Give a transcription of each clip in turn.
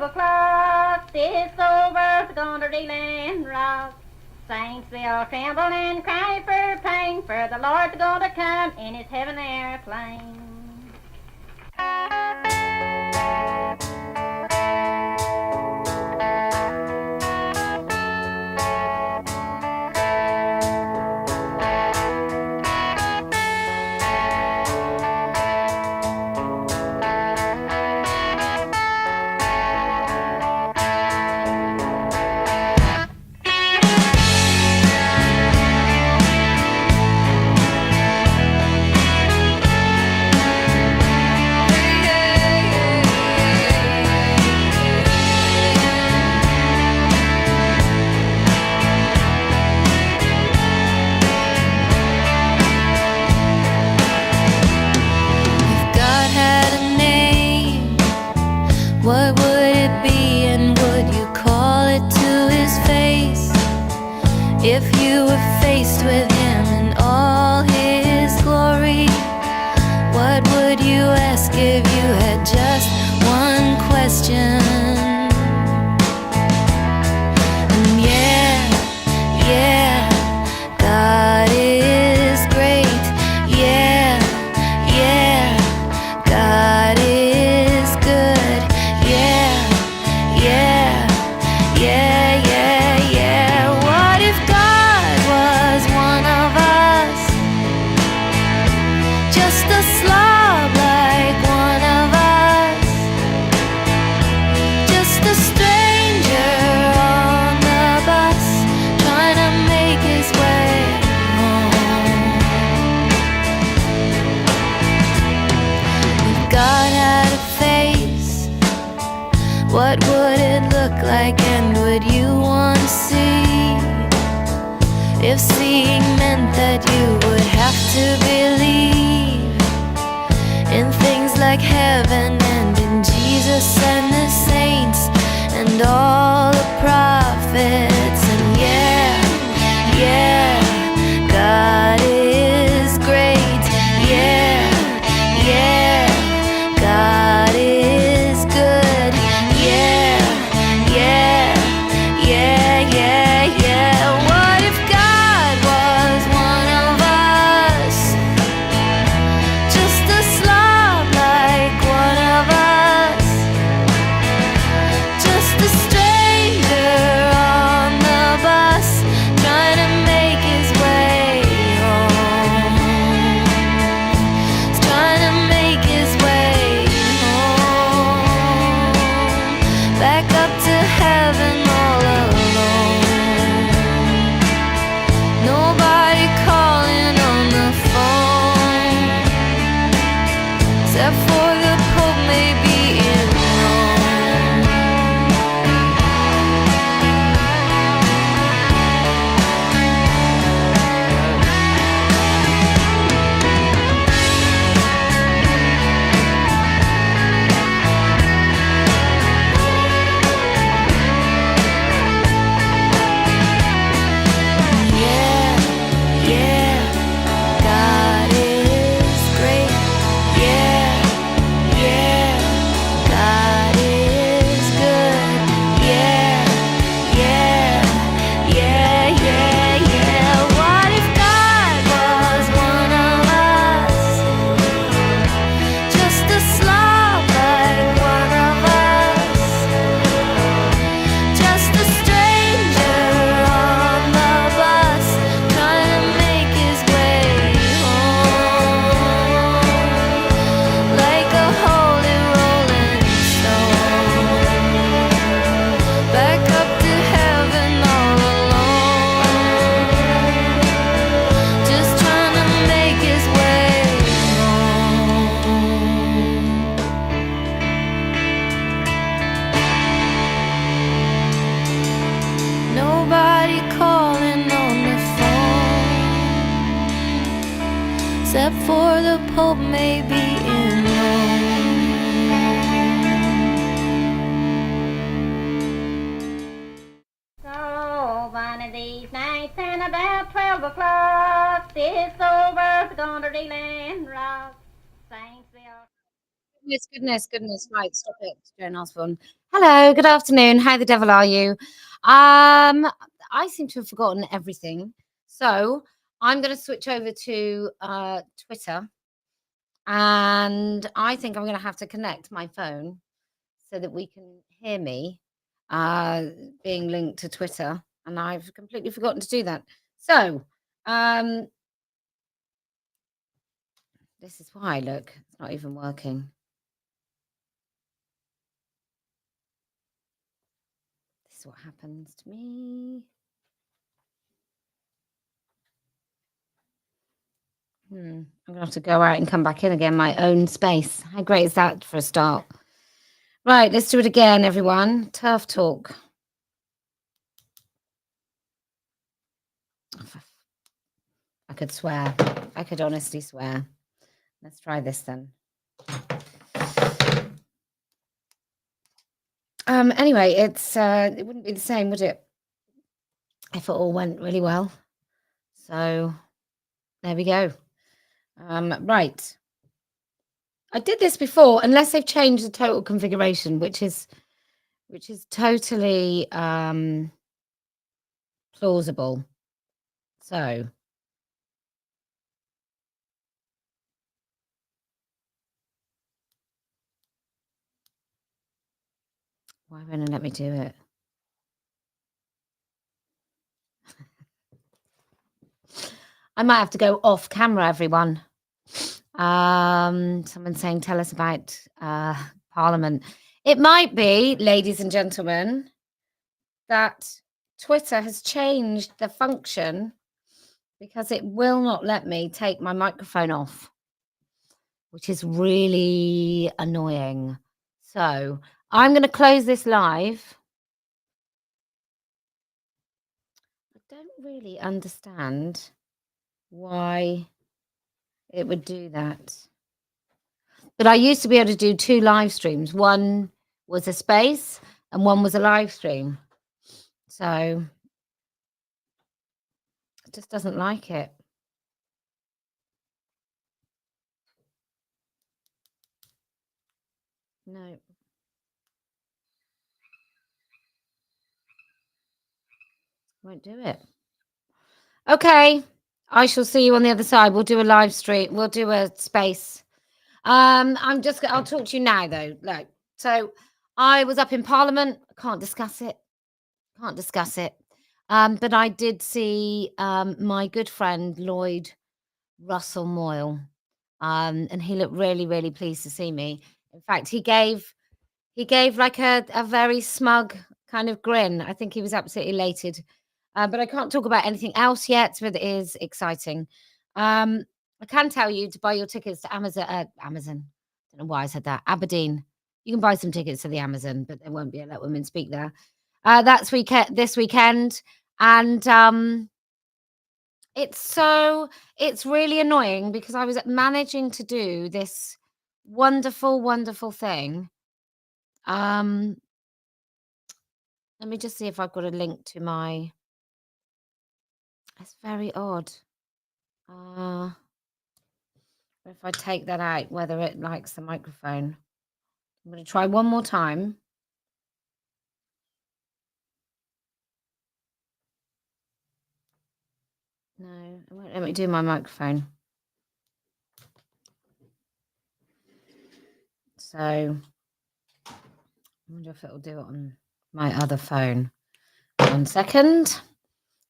o'clock, this old world's gonna reel and rock. Saints will tremble and cry for pain, for the Lord's gonna come in his heaven airplane. What would it be, and would you call it to his face? If you were faced with him in all his glory, what would you ask if you had just one question? And yeah, God is great. Yeah, God is good. Yeah. What if God was one of us? Just a slob like one of us. Just a stranger on the bus, trying to make his way home. If God had a face, what would it look like, and would you want to see? If seeing meant that you would have to believe in things like heaven and in Jesus and the saints and all the prophets. And yeah, God is great. Yeah, God is good. Yeah. What if God was one of us? Just a slob like one of us. Just a stranger on the bus, trying to make his way home. He's trying to make his way home. Back up to heaven all alone. Nobody calling on the phone, except for the Pope maybe in Rome. Yeah, God is great. Yeah, God is good. Yeah. What if God was one of us? Just a slob like one of us. Just a stranger on the bus, trying to make his way home. Like a holy rolling stone, back up to heaven all alone. Just trying to make his way home. Nobody calling on the phone, except for the Pope maybe in Rome. So one of these nights and about 12 o'clock, this old world's gonna reel and rock. Saints will goodness. Right, stop it, Joan Osborne. Hello, good afternoon. How the devil are you? I seem to have forgotten everything. So I'm going to switch over to Twitter, and I think I'm going to have to connect my phone so that we can hear me being linked to Twitter, and I've completely forgotten to do that. So this is why, look, it's not even working. This is what happens to me. I'm gonna have to go out and come back in again, my own space. How great is that for a start? Right, let's do it again, everyone. TERF talk. I could swear. I could honestly swear. Let's try this then. Anyway, it wouldn't be the same, would it? If it all went really well. So there we go. Right. I did this before, unless they've changed the total configuration, which is totally plausible. So why won't it let me do it? I might have to go off camera, everyone. Someone saying, tell us about Parliament. It might be, ladies and gentlemen, that Twitter has changed the function because it will not let me take my microphone off, which is really annoying. So I'm going to close this live. I don't really understand why it would do that. But I used to be able to do 2 live streams. One was a space and one was a live stream. So it just doesn't like it. No. Won't do it. Okay. I shall see you on the other side. We'll do a live stream. We'll do a space. I'll talk to you now though. Like, so I was up in Parliament. Can't discuss it. But I did see my good friend Lloyd Russell Moyle. And he looked really, really pleased to see me. In fact, he gave like a very smug kind of grin. I think he was absolutely elated. But I can't talk about anything else yet, but it is exciting. I can tell you to buy your tickets to Amazon. Amazon. I don't know why I said that. Aberdeen. You can buy some tickets to the Amazon, but there won't be a Let Women Speak there. That's this weekend. And it's really annoying because I was managing to do this wonderful, wonderful thing. Let me just see if I've got a link to my. It's very odd. If I take that out, whether it likes the microphone. I'm going to try one more time. No, it won't let me do my microphone. So I wonder if it'll do it on my other phone. 1 second.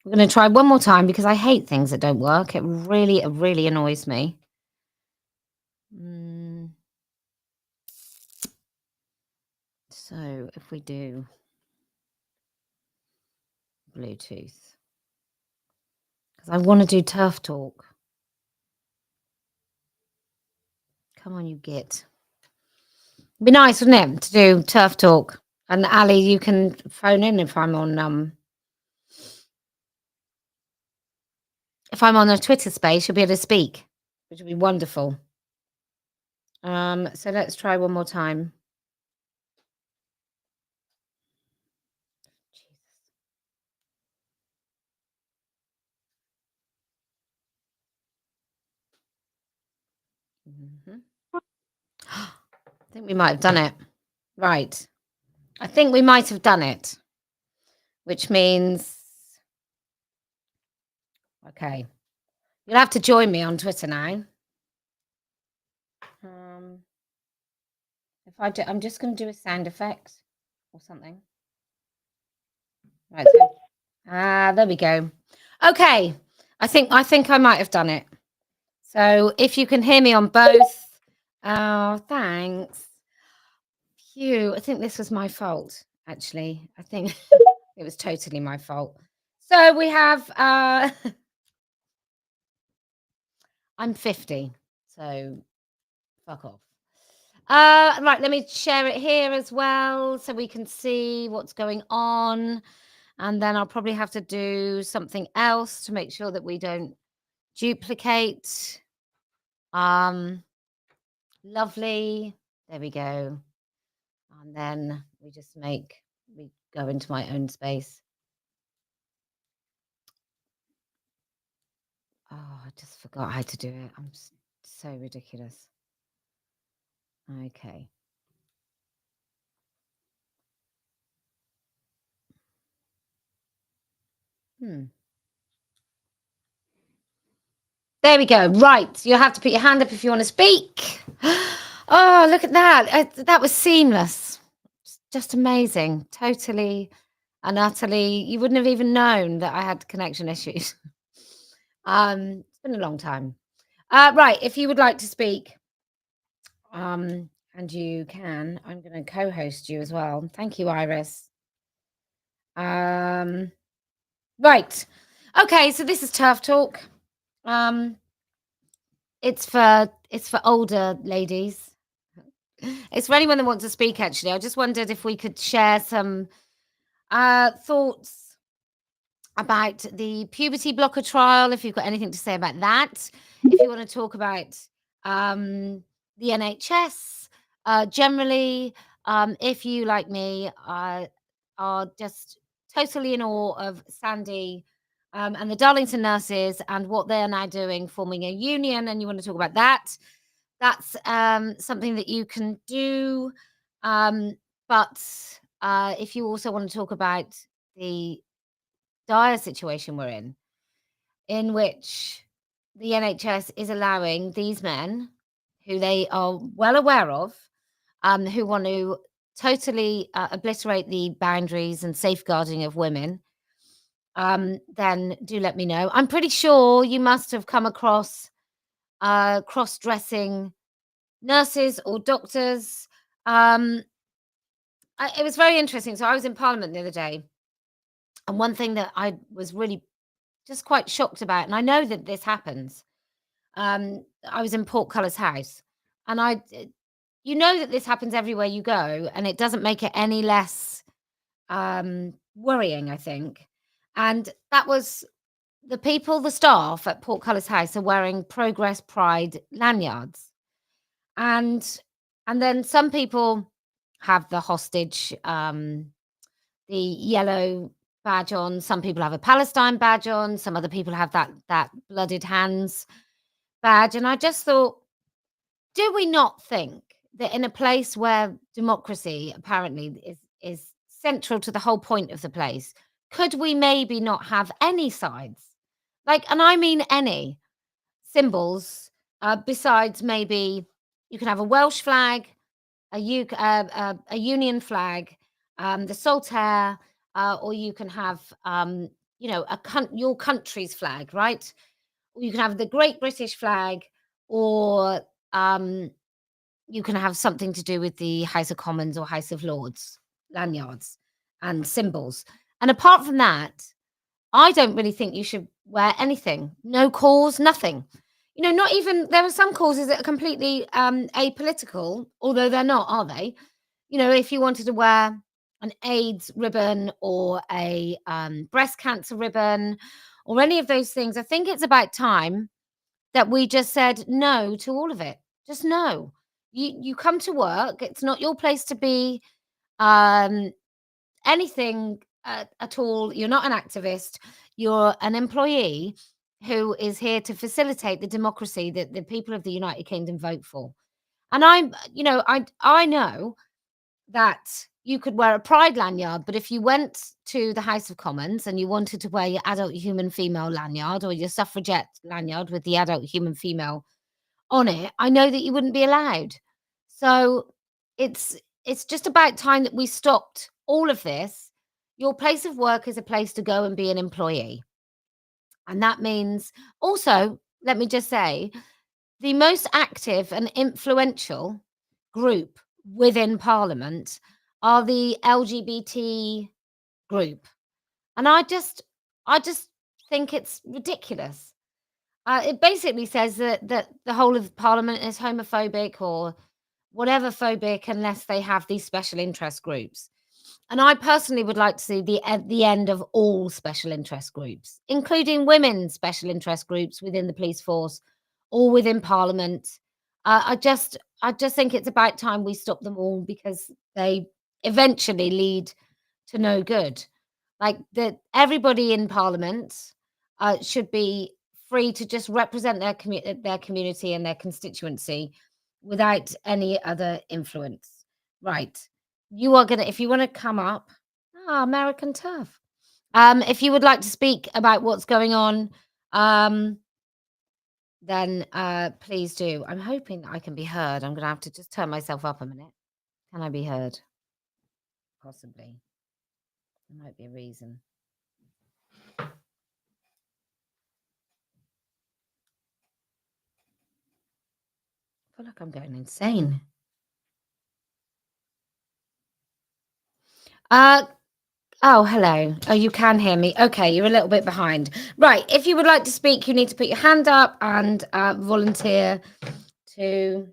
I'm going to try one more time because I hate things that don't work. It really annoys me. So if we do Bluetooth, because I want to do TERF talk. Come on, you git. It'd be nice, wouldn't it, to do TERF talk? And Ali, you can phone in if I'm on a Twitter space, you'll be able to speak, which would be wonderful. So let's try one more time. think we might have done it. Right. I think we might have done it, which means, okay, you'll have to join me on Twitter now. If I do, I'm just going to do a sound effect or something. Right. There we go. Okay. I think I might have done it. So if you can hear me on both, oh, thanks. Phew, I think this was my fault, actually. I think it was totally my fault. So we have, I'm 50, so fuck off. Right, let me share it here as well so we can see what's going on. And then I'll probably have to do something else to make sure that we don't duplicate. Lovely. There we go. And then we go into my own space. Oh, I just forgot how to do it. I'm so ridiculous. Okay. There we go. Right. You'll have to put your hand up if you want to speak. Oh, look at that. That was seamless. Just amazing. Totally and utterly. You wouldn't have even known that I had connection issues. It's been a long time. Right. If you would like to speak, and you can, I'm going to co-host you as well. Thank you, Iris. Right. Okay. So this is TERF Talk. It's for older ladies. It's for anyone that wants to speak, actually. I just wondered if we could share some thoughts about the puberty blocker trial, if you've got anything to say about that. If you want to talk about the NHS generally, if you, like me, are just totally in awe of Sandy and the Darlington nurses and what they're now doing, forming a union, and you want to talk about that, that's something that you can do. But if you also want to talk about the dire situation we're in which the NHS is allowing these men, who they are well aware of, who want to totally obliterate the boundaries and safeguarding of women, then do let me know. I'm pretty sure you must have come across cross-dressing nurses or doctors. It was very interesting. So I was in Parliament the other day, and one thing that I was really just quite shocked about, and I know that this happens. I was in Portcullis House, and you know that this happens everywhere you go, and it doesn't make it any less worrying, I think. And that was the staff at Portcullis House are wearing Progress Pride lanyards. And then some people have the hostage, the yellow badge on. Some people have a Palestine badge on. Some other people have that blooded hands badge. And I just thought, do we not think that in a place where democracy apparently is central to the whole point of the place, could we maybe not have any sides? Like, and I mean any symbols besides maybe you can have a Welsh flag, a Union flag, the Saltaire, or you can have, your country's flag, right? Or you can have the Great British flag, or you can have something to do with the House of Commons or House of Lords lanyards and symbols. And apart from that, I don't really think you should wear anything. No cause, nothing. Not even, there are some causes that are completely apolitical, although they're not, are they? If you wanted to wear an AIDS ribbon or a breast cancer ribbon or any of those things, I think it's about time that we just said no to all of it. Just no. You come to work. It's not your place to be anything at all. You're not an activist. You're an employee who is here to facilitate the democracy that the people of the United Kingdom vote for. And I know that you could wear a pride lanyard, but if you went to the House of Commons and you wanted to wear your adult human female lanyard or your suffragette lanyard with the adult human female on it, I know that you wouldn't be allowed. So it's just about time that we stopped all of this. Your place of work is a place to go and be an employee. And that means also, let me just say, the most active and influential group within Parliament are the LGBT group. And I just think it's ridiculous. It basically says that the whole of Parliament is homophobic or whatever phobic unless they have these special interest groups. And I personally would like to see the end of all special interest groups, including women's special interest groups within the police force or within Parliament. I just think it's about time we stop them all because they eventually lead to no good. Like that, everybody in Parliament should be free to just represent their community and their constituency without any other influence. Right. You are gonna if you wanna come up American TERF. If you would like to speak about what's going on, um, then, please do. I'm hoping that I can be heard. I'm gonna have to just turn myself up a minute. Can I be heard? Possibly. There might be a reason. I feel like I'm going insane. Oh, hello. Oh, you can hear me. Okay, you're a little bit behind. Right, if you would like to speak, you need to put your hand up and volunteer to.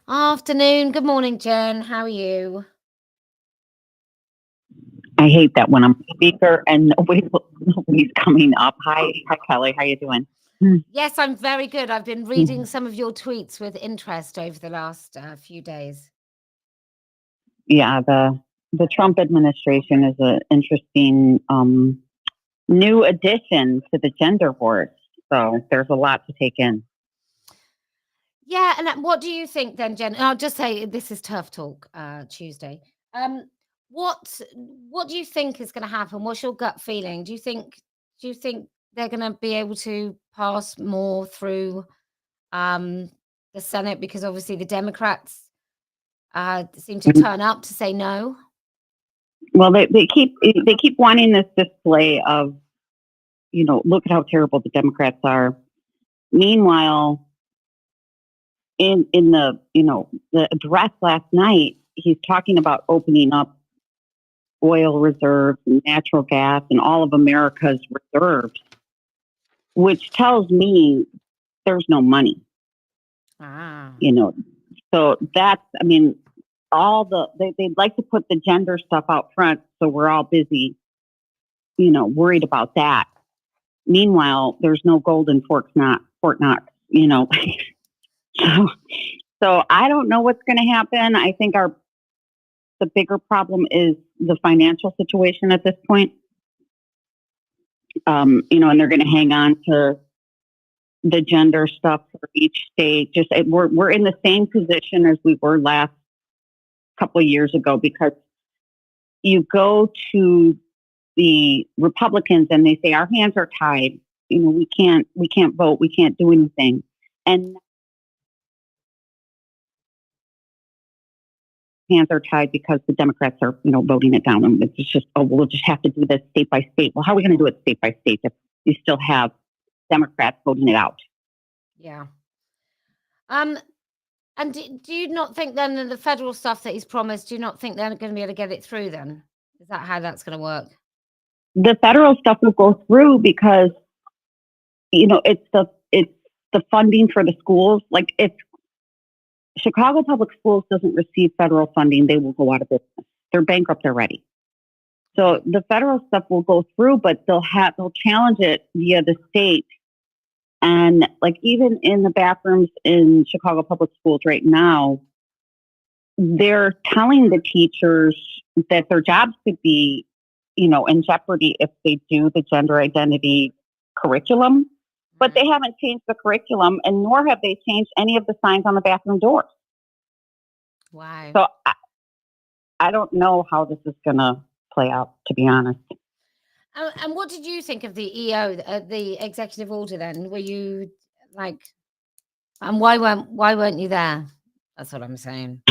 Afternoon. Good morning, Jen. How are you? I hate that when I'm a speaker and nobody's coming up. Hi, Kelly. How you doing? Yes, I'm very good. I've been reading some of your tweets with interest over the last few days. Yeah, the Trump administration is an interesting new addition to the gender wars. So there's a lot to take in. Yeah, and what do you think then, Jen? I'll just say this is TERF Talk Tuesday. What do you think is going to happen? What's your gut feeling? Do you think they're going to be able to pass more through the Senate because obviously the Democrats seem to turn up to say no? Well, they keep wanting this display of, look at how terrible the Democrats are. Meanwhile, in the the address last night, he's talking about opening up oil reserves and natural gas and all of America's reserves, which tells me there's no money. So that's, they'd like to put the gender stuff out front. So we're all busy, worried about that. Meanwhile, there's no golden Fort Knox, So I don't know what's going to happen. I think the bigger problem is the financial situation at this point. And they're going to hang on to the gender stuff for each state. We're in the same position as we were last couple of years ago, because you go to the Republicans and they say our hands are tied. We can't vote. We can't do anything. And hands are tied because the Democrats are, voting it down. And it's just, we'll just have to do this state by state. Well, how are we going to do it state by state if you still have Democrats voting it out? Yeah. And do you not think then that the federal stuff that he's promised, do you not think they're going to be able to get it through then? Is that how that's going to work? The federal stuff will go through because, it's the funding for the schools. Like, if Chicago Public Schools doesn't receive federal funding, they will go out of business. They're bankrupt already. So the federal stuff will go through, but they'll challenge it via the state. And like, even in the bathrooms in Chicago Public Schools right now, they're telling the teachers that their jobs could be, in jeopardy if they do the gender identity curriculum. but they haven't changed the curriculum, and nor have they changed any of the signs on the bathroom doors. Wow. So I don't know how this is going to play out, to be honest. And what did you think of the EO, the executive order? Then were you like, and why weren't you there? That's what I'm saying.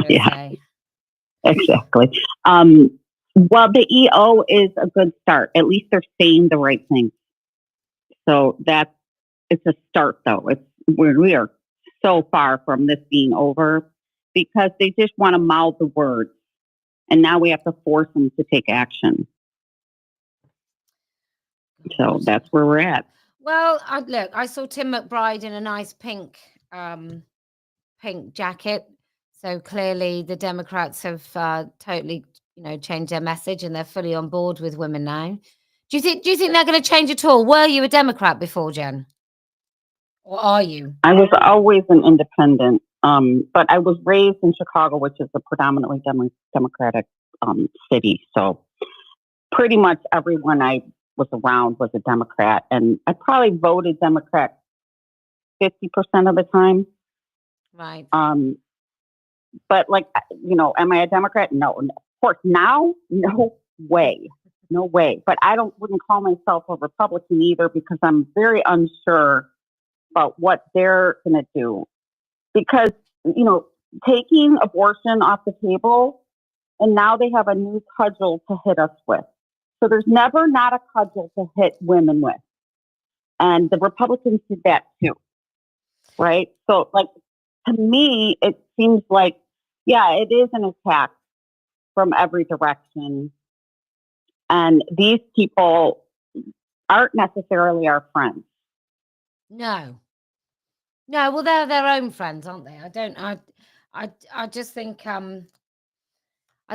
Yeah, exactly. Well, the EO is a good start. At least they're saying the right thing. So it's a start, though. We are so far from this being over because they just want to mouth the words, and now we have to force them to take action. So that's where we're at. Well, I saw Tim McBride in a nice pink jacket. So clearly the Democrats have totally, changed their message, and they're fully on board with women now. Do you think they're going to change at all? Were you a Democrat before, Jen? Or are you? I was always an independent, but I was raised in Chicago, which is a predominantly Democratic city. So pretty much everyone I was around was a Democrat, and I probably voted Democrat 50% of the time. Right. But am I a Democrat? No, of course. Now, no way. But wouldn't call myself a Republican either, because I'm very unsure about what they're going to do. Because, taking abortion off the table, and now they have a new cudgel to hit us with. So there's never not a cudgel to hit women with. And the Republicans did that too. Right? So, to me, it seems like, it is an attack from every direction. And these people aren't necessarily our friends. No. Well, they're their own friends, aren't they? I just think, I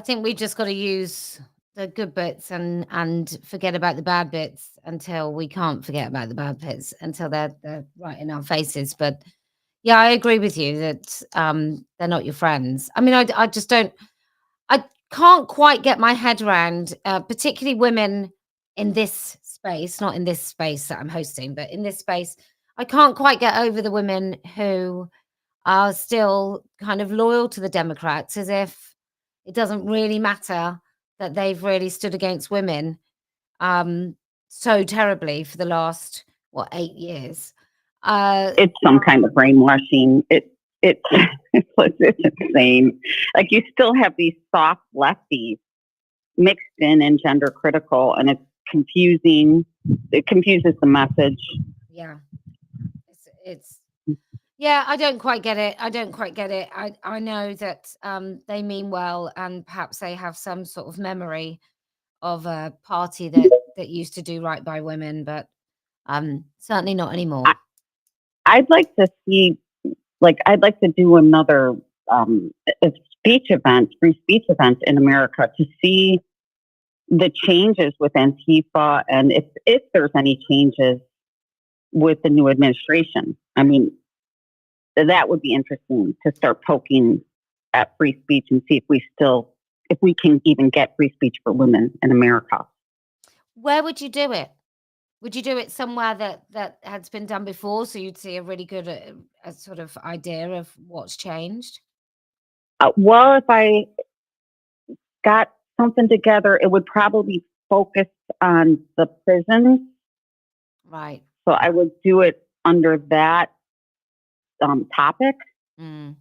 think we just got to use the good bits and forget about the bad bits until we can't forget about the bad bits, until they're right in our faces. But yeah, I agree with you that they're not your friends. I mean, I just don't. I can't quite get my head around, particularly women in this space, not in this space that I'm hosting, but in this space, I can't quite get over the women who are still kind of loyal to the Democrats, as if it doesn't really matter that they've really stood against women so terribly for the last 8 years. It's some kind of brainwashing. It's insane. Like, you still have these soft lefties mixed in and gender critical, and it's confusing. It confuses the message. Yeah, it's yeah. I don't quite get it. I know that they mean well, and perhaps they have some sort of memory of a party that used to do right by women, but certainly not anymore. I'd like to see, I'd like to do another free speech event in America to see the changes with Antifa, and if there's any changes with the new administration. I mean, that would be interesting to start poking at free speech and see if we can even get free speech for women in America. Where would you do it? Would you do it somewhere that has been done before, so you'd see a really good a sort of idea of what's changed? Well, if I got something together, it would probably focus on the prisons. Right. So I would do it under that topic, and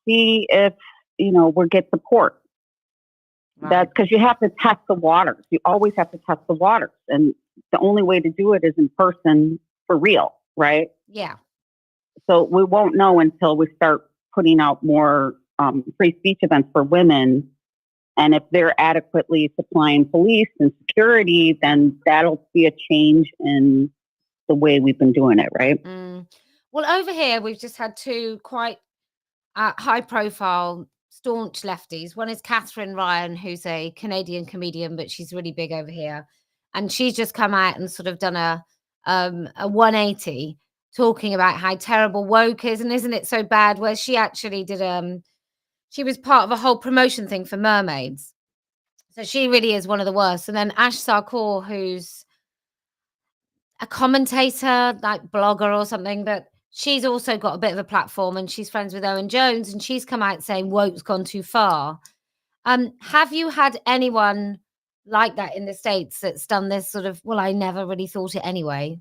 see if we get support. Right. That's because you have to test the waters. You always have to test the waters, and the only way to do it is in person, for real, right? Yeah. So we won't know until we start putting out more free speech events for women. And if they're adequately supplying police and security, then that'll be a change in the way we've been doing it, right? Well, over here, we've just had two quite high-profile, staunch lefties. One is Catherine Ryan, who's a Canadian comedian, but she's really big over here. And she's just come out and sort of done a 180, talking about how terrible woke is, and isn't it so bad, where she actually did she was part of a whole promotion thing for mermaids. So she really is one of the worst. And then Ash Sarkar, who's a commentator, like blogger or something, but she's also got a bit of a platform, and she's friends with Owen Jones, and she's come out saying woke's gone too far. Have you had anyone like that in the States that's done this sort of, well, I never really thought it anyway?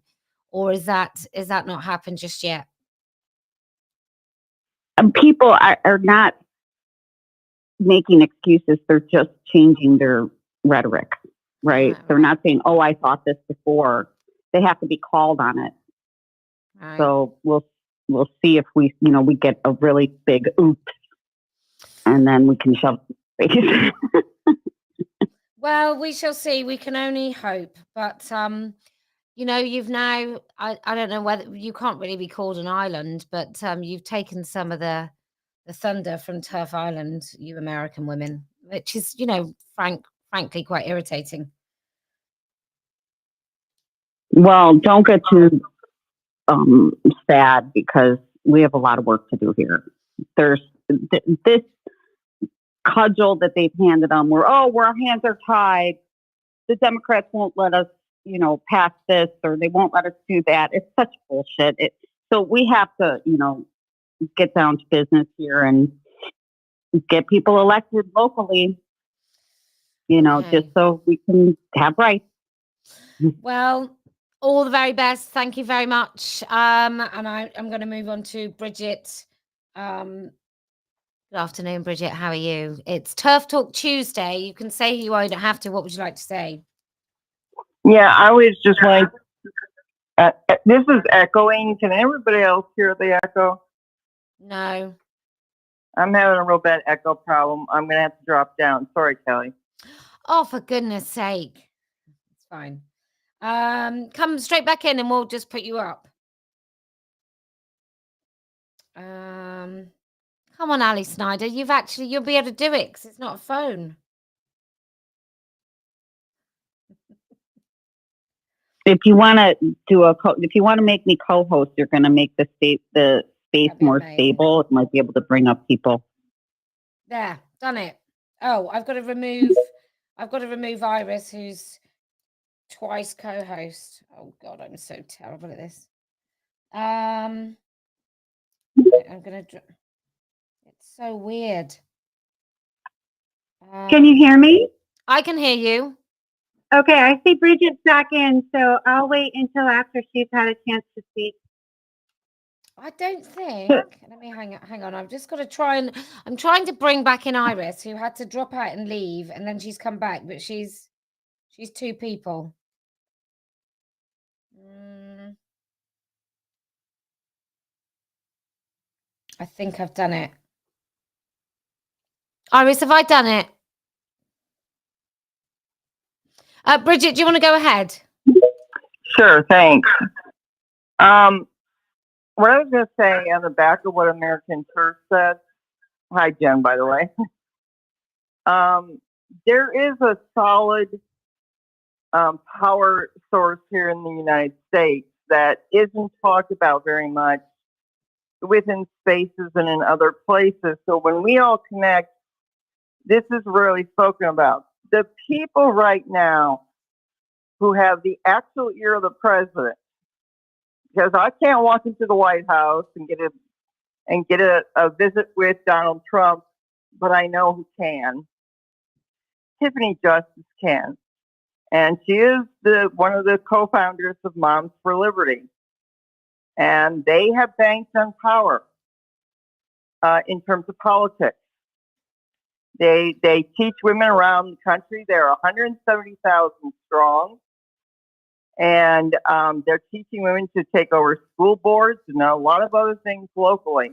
Or is that not happened just yet? People are not making excuses. They're just changing their rhetoric, right? They're not saying, oh, I thought this before. They have to be called on it. Right. So we'll see if we get a really big oops, and then we can shove face. Well, we shall see. We can only hope. But you've now, I don't know whether you can't really be called an island, but you've taken some of the thunder from TERF Island, you American women, which is, frankly quite irritating. Well, don't get too sad, because we have a lot of work to do here. There's this cudgel that they've handed them where, our hands are tied. The Democrats won't let us, pass this, or they won't let us do that. It's such bullshit. So we have to, get down to business here and get people elected locally, just so we can have rights. Well, all the very best. Thank you very much. And I'm going to move on to Bridget. Good afternoon, Bridget. How are you? It's TERF Talk Tuesday. You can say who you are. You don't have to. What would you like to say? Yeah, I was just like, this is echoing. Can everybody else hear the echo? No. I'm having a real bad echo problem. I'm going to have to drop down. Sorry, Kelly. Oh, for goodness sake. It's fine. Come straight back in and we'll just put you up. Come on, Ali Snyder. You'll be able to do it because it's not a phone. If you want to if you want to make me co-host, you're going to make the space more stable. It might be able to bring up people. There, done it. Oh, I've got to remove Iris, who's twice co-host. Oh God, I'm so terrible at this. I'm gonna. It's so weird. Can you hear me? I can hear you. Okay, I see Bridget's back in, so I'll wait until after she's had a chance to speak. I don't think. Let me hang on. I've just got to try and I'm trying to bring back in Iris, who had to drop out and leave, and then she's come back, but she's two people. I think I've done it. Iris, have I done it? Bridget, do you want to go ahead? Sure, thanks. What I was going to say on the back of what American TERF said, hi, Jen, by the way, there is a solid power source here in the United States that isn't talked about very much within spaces and in other places. So when we all connect, this is really spoken about. The people right now who have the actual ear of the president, because I can't walk into the White House and get a visit with Donald Trump, but I know who can. Tiffany Justice can. And she is one of the co-founders of Moms for Liberty. And they have banked on power in terms of politics. They teach women around the country. They're 170,000 strong. And they're teaching women to take over school boards and a lot of other things locally.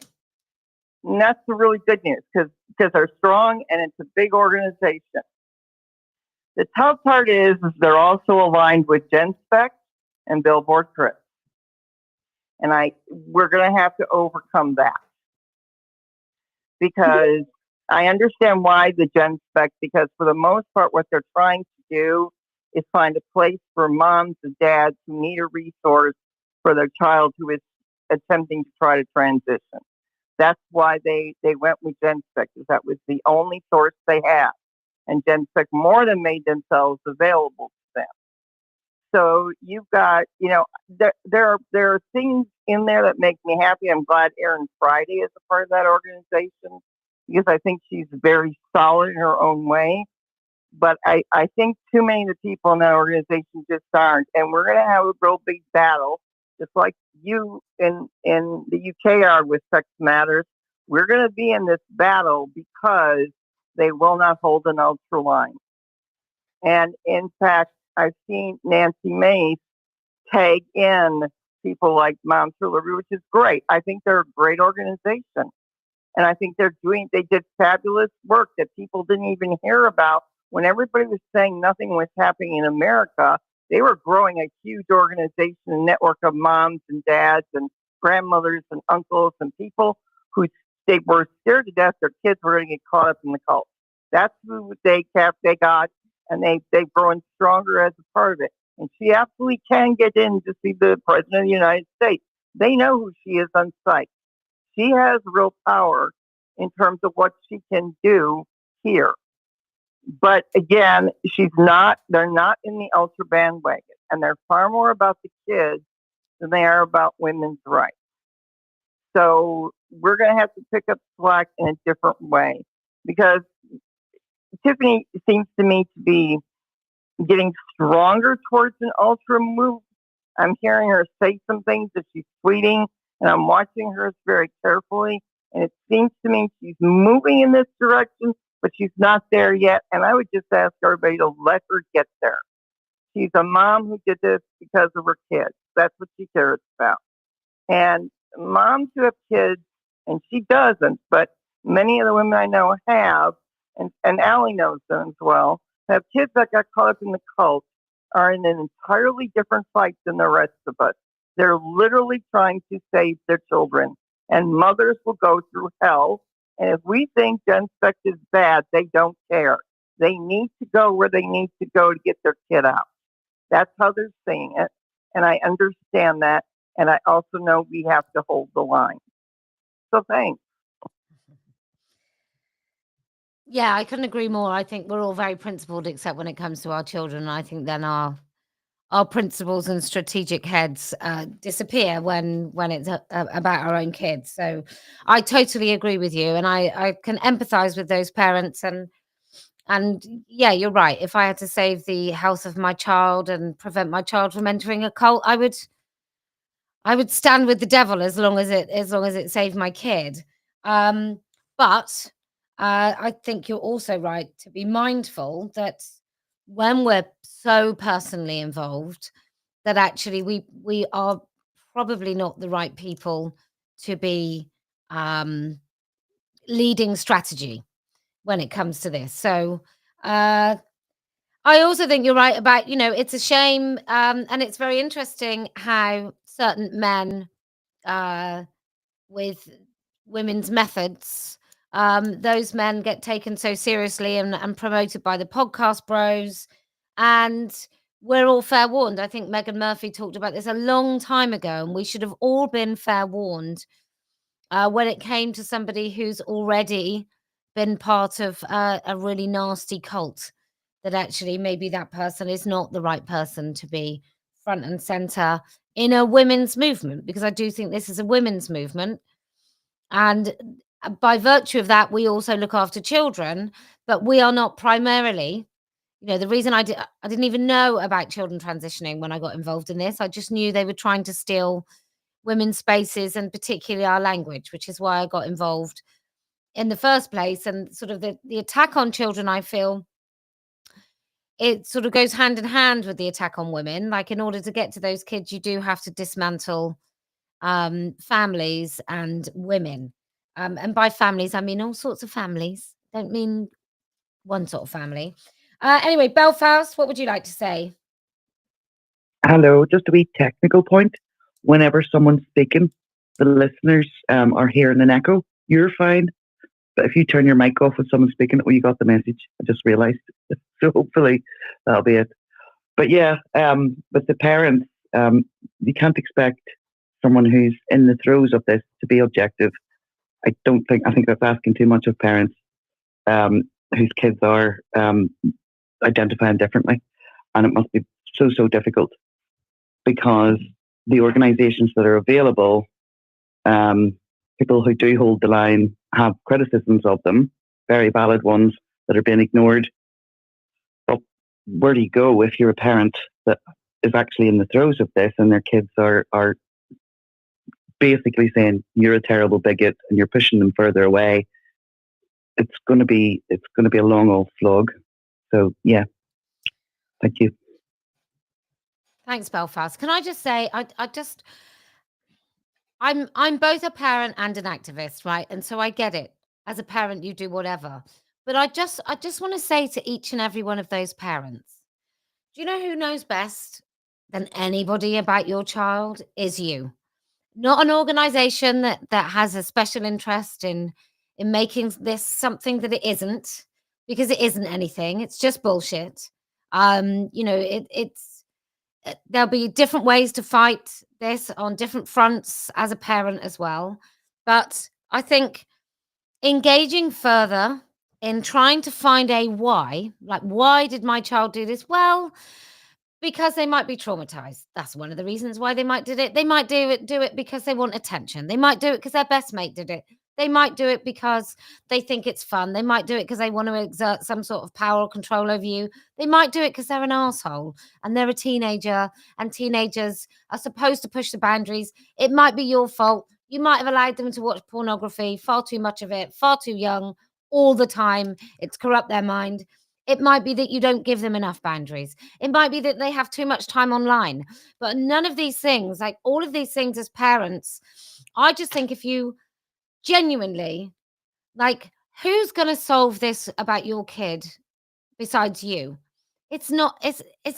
And that's the really good news, because they're strong and it's a big organization. The tough part is they're also aligned with GenSpec and Billboard Chris. And we're going to have to overcome that. Because I understand why the GenSpec, because for the most part, what they're trying to do is find a place for moms and dads who need a resource for their child who is attempting to try to transition. That's why they went with GenSpec, because that was the only source they had. And GenSpec more than made themselves available to them. So you've got, there are things in there that make me happy. I'm glad Erin Friday is a part of that organization because I think she's very solid in her own way. But I think too many of the people in that organization just aren't. And we're going to have a real big battle, just like you in the UK are with Sex Matters. We're going to be in this battle because they will not hold an ultra line. And in fact, I've seen Nancy Mace tag in people like Moms for Liberty, which is great. I think they're a great organization. And I think they did fabulous work that people didn't even hear about. When everybody was saying nothing was happening in America, they were growing a huge organization, a network of moms and dads and grandmothers and uncles and people who they were scared to death their kids were going to get caught up in the cult. That's who they got, and they've grown stronger as a part of it. And she absolutely can get in to see the President of the United States. They know who she is on site. She has real power in terms of what she can do here. But again, they're not in the ultra bandwagon, and they're far more about the kids than they are about women's rights. So we're going to have to pick up slack in a different way because Tiffany seems to me to be getting stronger towards an ultra move. I'm hearing her say some things that she's tweeting, and I'm watching her very carefully. And it seems to me she's moving in this direction, but she's not there yet. And I would just ask everybody to let her get there. She's a mom who did this because of her kids. That's what she cares about. And moms who have kids, and she doesn't, but many of the women I know have, and Allie knows them as well, have kids that got caught up in the cult are in an entirely different fight than the rest of us. They're literally trying to save their children. And mothers will go through hell. And if we think gen sex is bad, they don't care. They need to go where they need to go to get their kid out. That's how they're seeing it. And I understand that. And I also know we have to hold the line. So thanks. Yeah, I couldn't agree more. I think we're all very principled, except when it comes to our children. I think then our principles and strategic heads disappear when it's about our own kids. So I totally agree with you, and I can empathize with those parents. And yeah, you're right. If I had to save the health of my child and prevent my child from entering a cult, I would stand with the devil as long as it saved my kid. But I think you're also right to be mindful that when we're so personally involved, that actually we are probably not the right people to be leading strategy when it comes to this. So I also think you're right about, it's a shame, and it's very interesting how certain men with women's methods, those men get taken so seriously and promoted by the podcast bros. And we're all fair warned. I think Megan Murphy talked about this a long time ago, and we should have all been fair warned when it came to somebody who's already been part of a really nasty cult, that actually maybe that person is not the right person to be front and center in a women's movement, because I do think this is a women's movement. And by virtue of that, we also look after children, but we are not primarily, the reason I didn't even know about children transitioning when I got involved in this. I just knew they were trying to steal women's spaces, and particularly our language, which is why I got involved in the first place. And sort of the attack on children, I feel it sort of goes hand in hand with the attack on women. Like, in order to get to those kids, you do have to dismantle families and women. And by families, I mean all sorts of families. Don't mean one sort of family. Anyway, Belfast, what would you like to say? Hello, just a wee technical point. Whenever someone's speaking, the listeners are hearing an echo. You're fine. But if you turn your mic off when someone's speaking, you got the message. I just realised. So hopefully that'll be it. But yeah, with the parents, you can't expect someone who's in the throes of this to be objective. I think that's asking too much of parents whose kids are identifying differently. And it must be so difficult because the organizations that are available, people who do hold the line have criticisms of them, very valid ones that are being ignored. But where do you go if you're a parent that is actually in the throes of this and their kids are basically saying you're a terrible bigot and you're pushing them further away? It's going to be a long old slog. So yeah, thank you. Thanks, Belfast. Can I just say, I'm both a parent and an activist, right? And so I get it. As a parent, you do whatever. But I just want to say to each and every one of those parents, do you know who knows best than anybody about your child is you? Not an organization that has a special interest in making this something that it isn't, because it isn't anything. It's just bullshit. It's there'll be different ways to fight this on different fronts as a parent as well. But I think engaging further in trying to find a why, like, why did my child do this? Well, because they might be traumatized. That's one of the reasons why they might do it. They might do it because they want attention. They might do it because their best mate did it. They might do it because they think it's fun. They might do it because they want to exert some sort of power or control over you. They might do it because they're an asshole and they're a teenager, and teenagers are supposed to push the boundaries. It might be your fault. You might have allowed them to watch pornography, far too much of it, far too young, all the time. It's corrupt their mind. It might be that you don't give them enough boundaries. It might be that they have too much time online. But none of these things, like all of these things as parents, I just think if you genuinely, like, who's going to solve this about your kid besides you? It's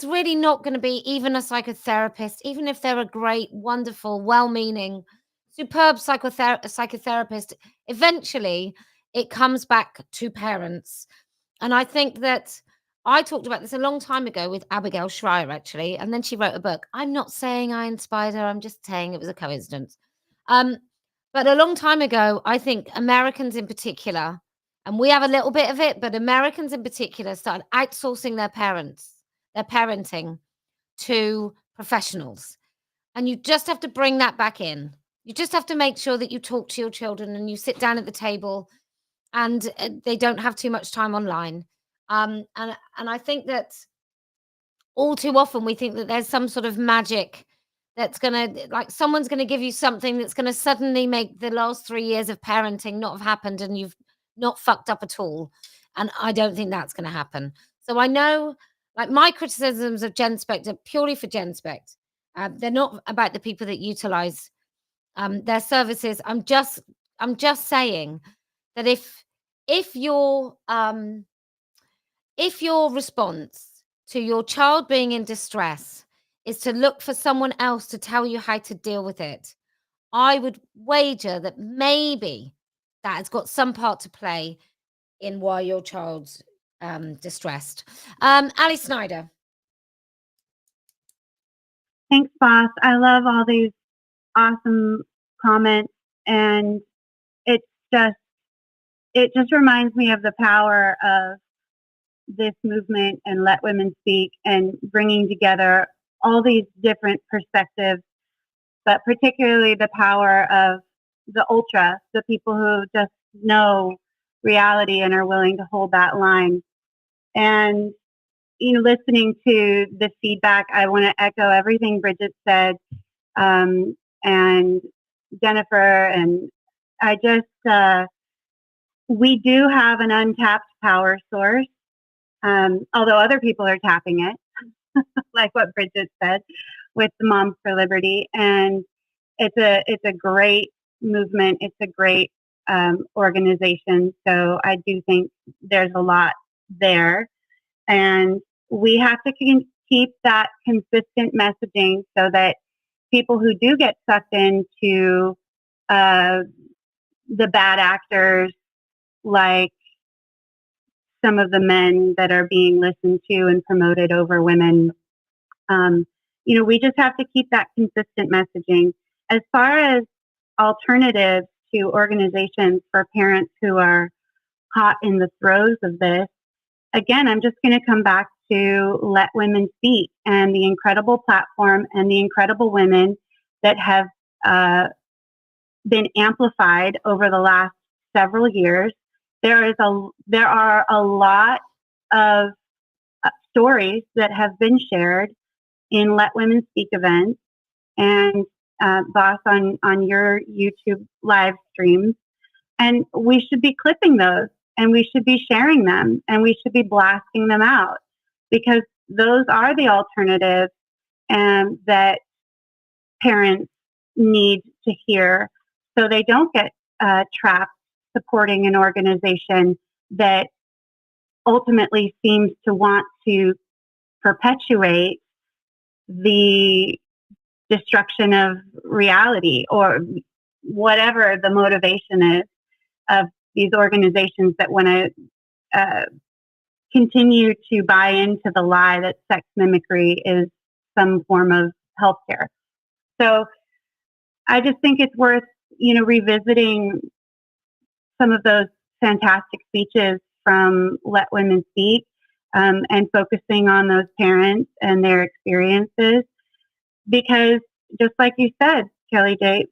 really not going to be even a psychotherapist, even if they're a great, wonderful, well-meaning, superb psychotherapist. Eventually, it comes back to parents. And I think that I talked about this a long time ago with Abigail Schreier, actually, and then she wrote a book. I'm not saying I inspired her. I'm just saying it was a coincidence. But a long time ago, I think Americans in particular, and we have a little bit of it, but Americans in particular started outsourcing their parenting to professionals. And you just have to bring that back in. You just have to make sure that you talk to your children and you sit down at the table and they don't have too much time online. And I think that all too often we think that there's some sort of magic that's going to, like, someone's going to give you something that's going to suddenly make the last 3 years of parenting not have happened and you've not fucked up at all. And I don't think that's going to happen. So I know, like, my criticisms of GenSpect are purely for GenSpect. They're not about the people that utilize their services. I'm just saying that if your response to your child being in distress is to look for someone else to tell you how to deal with it, I would wager that maybe that has got some part to play in why your child's distressed. Ali Snyder. Thanks, boss. I love all these awesome comments, and it just reminds me of the power of this movement and Let Women Speak, and bringing together all these different perspectives, but particularly the power of the ultra, the people who just know reality and are willing to hold that line. And, listening to the feedback, I want to echo everything Bridget said, and Jennifer, and I just, we do have an untapped power source, although other people are tapping it, like what Bridget said with the Moms for Liberty. And it's a great movement. It's a great organization. So I do think there's a lot there. And we have to keep that consistent messaging so that people who do get sucked into the bad actors, like some of the men that are being listened to and promoted over women, we just have to keep that consistent messaging. As far as alternatives to organizations for parents who are caught in the throes of this, again, I'm just going to come back to Let Women Speak and the incredible platform and the incredible women that have been amplified over the last several years. There are a lot of stories that have been shared in Let Women Speak events and Boss on your YouTube live streams. And we should be clipping those and we should be sharing them and we should be blasting them out because those are the alternatives that parents need to hear so they don't get trapped supporting an organization that ultimately seems to want to perpetuate the destruction of reality or whatever the motivation is of these organizations that want to continue to buy into the lie that sex mimicry is some form of healthcare. So I just think it's worth, revisiting some of those fantastic speeches from Let Women Speak and focusing on those parents and their experiences. Because just like you said, Kellie-Jay,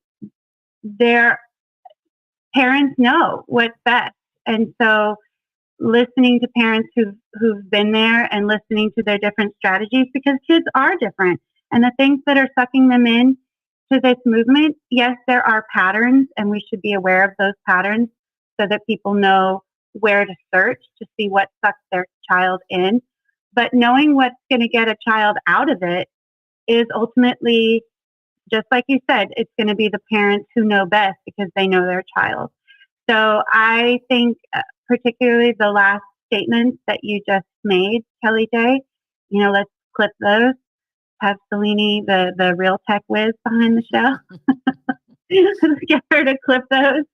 their parents know what's best. And so listening to parents who've been there and listening to their different strategies, because kids are different. And the things that are sucking them in to this movement, yes, there are patterns, and we should be aware of those patterns so that people know where to search to see what sucks their child in. But knowing what's going to get a child out of it is ultimately, just like you said, it's going to be the parents who know best because they know their child. So I think particularly the last statements that you just made, Kellie-Jay, let's clip those. Have Selene, the real tech whiz behind the show, get her to clip those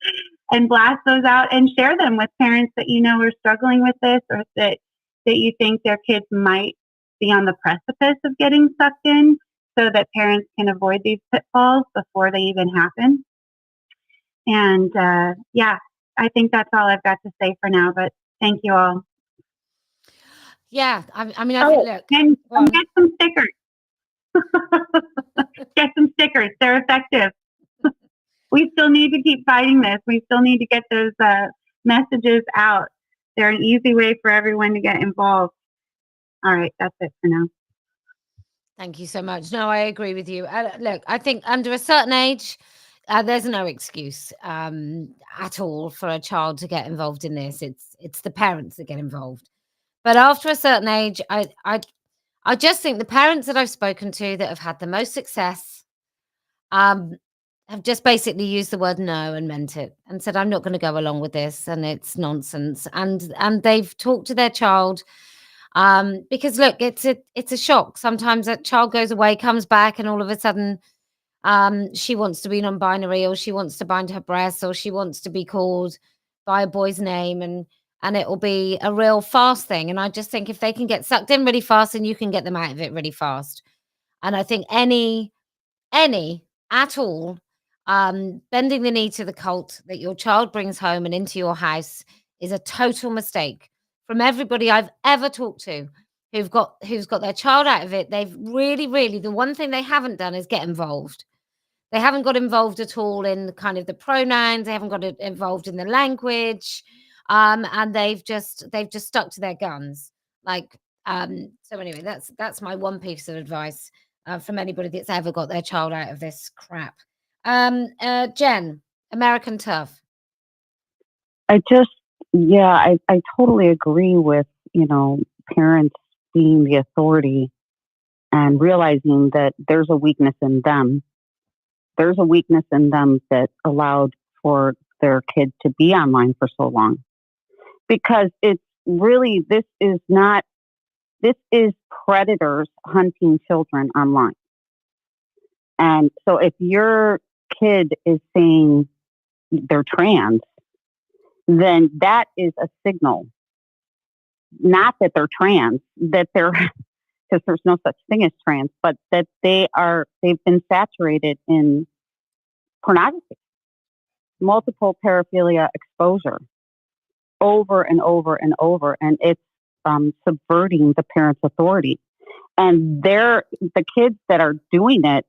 and blast those out and share them with parents that are struggling with this or that you think their kids might be on the precipice of getting sucked in so that parents can avoid these pitfalls before they even happen. And I think that's all I've got to say for now, but thank you all. Yeah, I think, look. And get some stickers. Get some stickers. They're effective. We still need to keep fighting this. We still need to get those messages out. They're an easy way for everyone to get involved. All right, that's it for now. Thank you so much. No, I agree with you. Look, I think under a certain age, there's no excuse at all for a child to get involved in this. It's the parents that get involved. But after a certain age, I just think the parents that I've spoken to that have had the most success have just basically used the word no and meant it and said, I'm not going to go along with this and it's nonsense. And they've talked to their child because, look, it's a shock. Sometimes that child goes away, comes back, and all of a sudden she wants to be non-binary or she wants to bind her breasts or she wants to be called by a boy's name and it will be a real fast thing. And I just think if they can get sucked in really fast, then you can get them out of it really fast. And I think any at all bending the knee to the cult that your child brings home and into your house is a total mistake. From everybody I've ever talked to who's got their child out of it, they've really, the one thing they haven't done is get involved. They haven't got involved at all in kind of the pronouns. They haven't got involved in the language. And they've just stuck to their guns. So anyway, that's my one piece of advice from anybody that's ever got their child out of this crap. Jen, American TERF. I totally agree with, parents being the authority and realizing that there's a weakness in them. There's a weakness in them that allowed for their kid to be online for so long. Because it's really, this is predators hunting children online. And so if your kid is saying they're trans, then that is a signal, not that they're trans, that they're, because there's no such thing as trans, but that they've been saturated in pornography, multiple paraphilia exposure over and over and over. And it's subverting the parent's authority. And the kids that are doing it,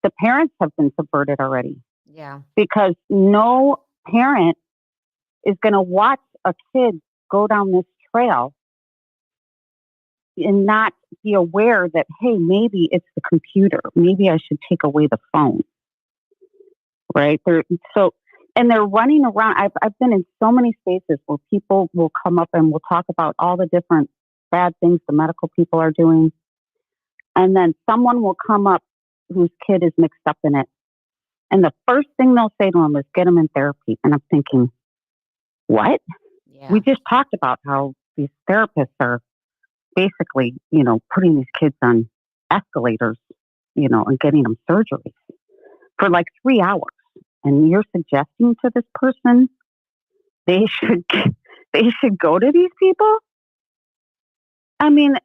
the parents have been subverted already. Yeah. Because no parent is going to watch a kid go down this trail and not be aware that, hey, maybe it's the computer. Maybe I should take away the phone. Right? And they're running around. I've been in so many spaces where people will come up and we'll talk about all the different bad things the medical people are doing. And then someone will come up whose kid is mixed up in it. And the first thing they'll say to them is, get them in therapy. And I'm thinking, what? Yeah. We just talked about how these therapists are basically, putting these kids on escalators, and getting them surgeries for like 3 hours. And you're suggesting to this person they should go to these people? I mean,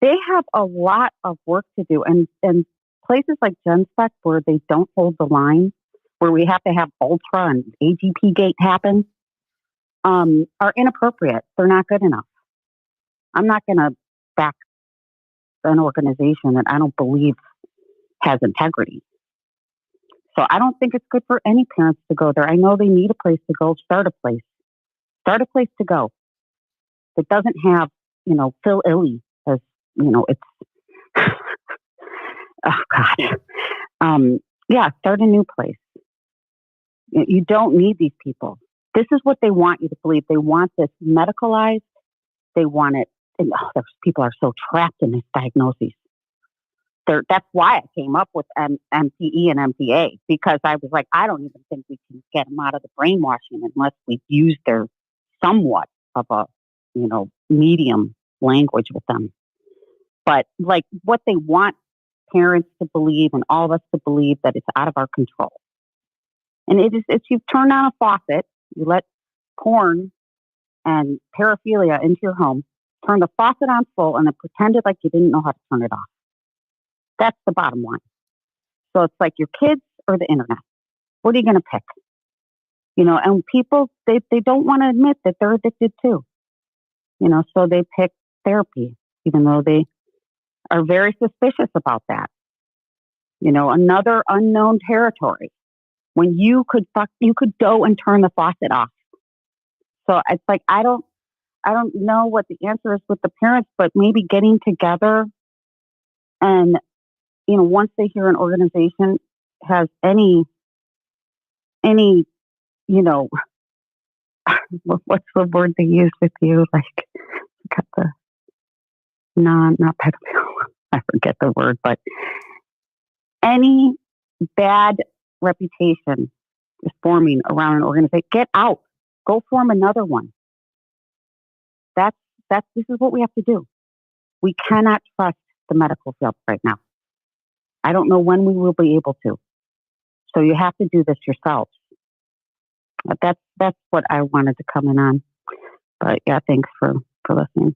they have a lot of work to do. And places like GenSpec where they don't hold the line, where we have to have Ultra and AGP Gate happen, are inappropriate. They're not good enough. I'm not going to back an organization that I don't believe has integrity. So I don't think it's good for any parents to go there. I know they need a place to go. Start a place. Start a place to go that doesn't have, Phil Illy as, it's, oh God. Yeah, start a new place. You don't need these people. This is what they want you to believe. They want this medicalized. They want it. And those people are so trapped in these diagnoses. That's why I came up with MPE and MPA, because I was like, I don't even think we can get them out of the brainwashing unless we use their somewhat of a, medium language with them. But like what they want parents to believe and all of us to believe that it's out of our control. And it's you turn on a faucet, you let porn and paraphilia into your home, turn the faucet on full, and then pretend it like you didn't know how to turn it off. That's the bottom line. So it's like your kids or the internet. What are you going to pick? And people, they don't want to admit that they're addicted too. So they pick therapy, even though they are very suspicious about that. Another unknown territory. When you could go and turn the faucet off. So it's like, I don't know what the answer is with the parents, but maybe getting together and, once they hear an organization has any, what's the word they use with you? Like, got the not pedophile. I forget the word, but any bad reputation is forming around an organization. Get out. Go form another one. This is what we have to do. We cannot trust the medical field right now. I don't know when we will be able to. So you have to do this yourselves. That's what I wanted to come in on. But yeah, thanks for listening.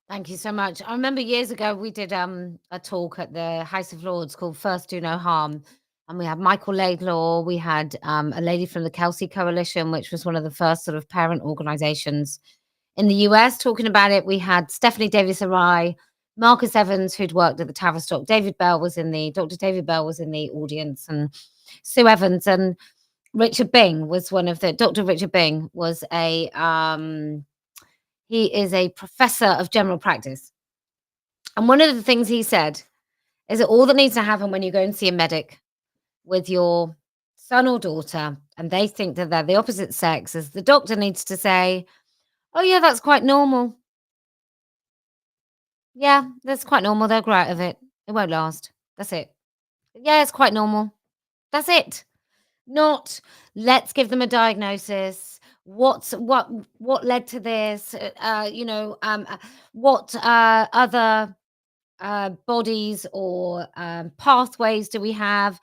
Thank you so much. I remember years ago we did a talk at the House of Lords called First Do No Harm. And we had Michael Laidlaw. We had a lady from the Kelsey Coalition, which was one of the first sort of parent organizations in the US talking about it. We had Stephanie Davis-Arai, Marcus Evans, who'd worked at the Tavistock. Dr. David Bell was in the audience, and Sue Evans, and Richard Bing was one of the, Dr. Richard Bing was he is a professor of general practice. And one of the things he said is that all that needs to happen when you go and see a medic with your son or daughter, and they think that they're the opposite sex, is the doctor needs to say, oh yeah, that's quite normal. Yeah, that's quite normal. They'll grow out of it. It won't last. That's it. Yeah, it's quite normal. That's it. Not let's give them a diagnosis. What led to this? What other bodies or pathways do we have?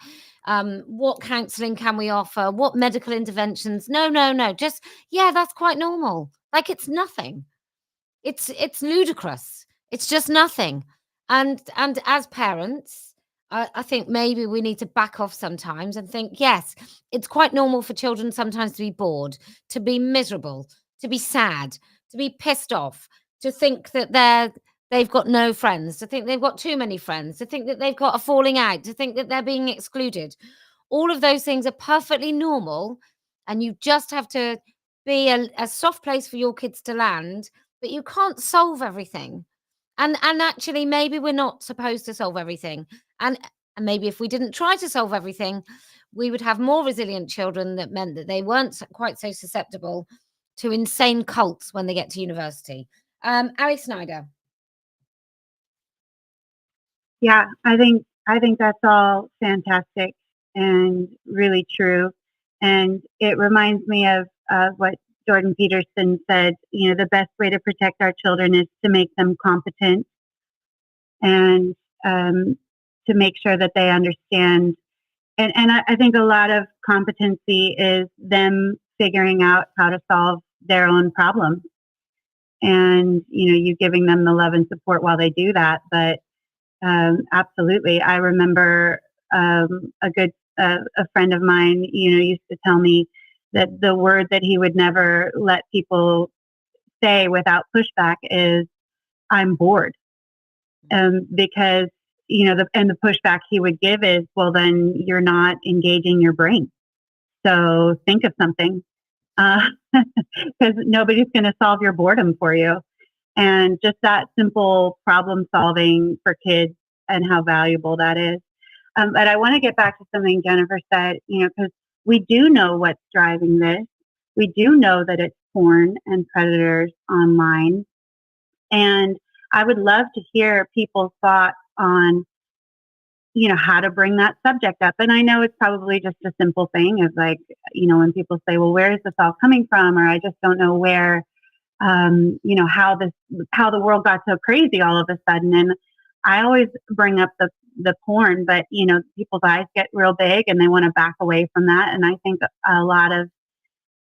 What counselling can we offer? What medical interventions? No. Just, yeah, that's quite normal. Like it's nothing. It's ludicrous. It's just nothing. And as parents, I think maybe we need to back off sometimes and think, yes, it's quite normal for children sometimes to be bored, to be miserable, to be sad, to be pissed off, to think that they've got no friends, to think they've got too many friends, to think that they've got a falling out, to think that they're being excluded. All of those things are perfectly normal, and you just have to be a soft place for your kids to land, but you can't solve everything. And actually, maybe we're not supposed to solve everything. And maybe if we didn't try to solve everything, we would have more resilient children that meant that they weren't quite so susceptible to insane cults when they get to university. Ali Snyder. Yeah, I think that's all fantastic and really true. And it reminds me of what Jordan Peterson said, you know, the best way to protect our children is to make them competent and to make sure that they understand. And I think a lot of competency is them figuring out how to solve their own problems. And, you know, you giving them the love and support while they do that. But absolutely. I remember a friend of mine, you know, used to tell me that the word that he would never let people say without pushback is, I'm bored. Because, you know, the pushback he would give is, well, then you're not engaging your brain. So think of something, because nobody's going to solve your boredom for you. And just that simple problem solving for kids and how valuable that is. But I want to get back to something Jennifer said, you know, because we do know what's driving this. We do know that it's porn and predators online. And I would love to hear people's thoughts on, you know, how to bring that subject up. And I know it's probably just a simple thing of like, you know, when people say, well, where is this all coming from? Or I just don't know where, you know, how the world got so crazy all of a sudden. And I always bring up the porn, but, you know, people's eyes get real big and they want to back away from that. And I think a lot of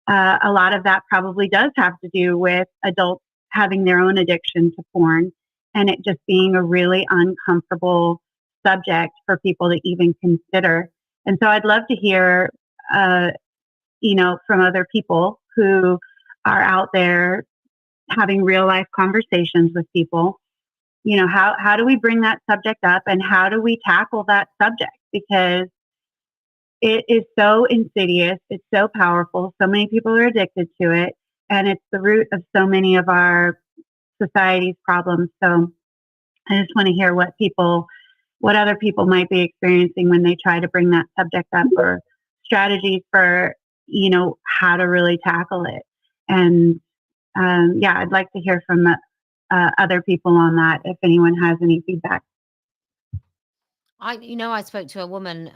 that probably does have to do with adults having their own addiction to porn and it just being a really uncomfortable subject for people to even consider. And so I'd love to hear, you know, from other people who are out there having real life conversations with people, you know, how do we bring that subject up and how do we tackle that subject? Because it is so insidious. It's so powerful. So many people are addicted to it. And it's the root of so many of our society's problems. So I just want to hear what other people might be experiencing when they try to bring that subject up, or strategies for, you know, how to really tackle it. And yeah, I'd like to hear from other people on that if anyone has any feedback. I spoke to a woman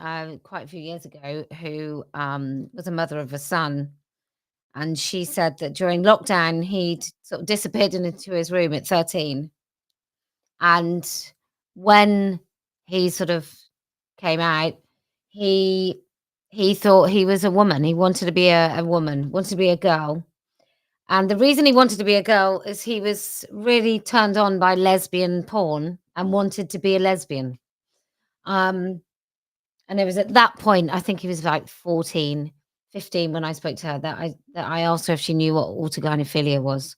quite a few years ago who was a mother of a son, and she said that during lockdown he'd sort of disappeared into his room at 13, and when he sort of came out, he thought he was a woman. He wanted to be a woman, wanted to be a girl. And the reason he wanted to be a girl is he was really turned on by lesbian porn and wanted to be a lesbian. And it was at that point, I think he was like 14, 15 when I spoke to her, that I asked her if she knew what autogynephilia was.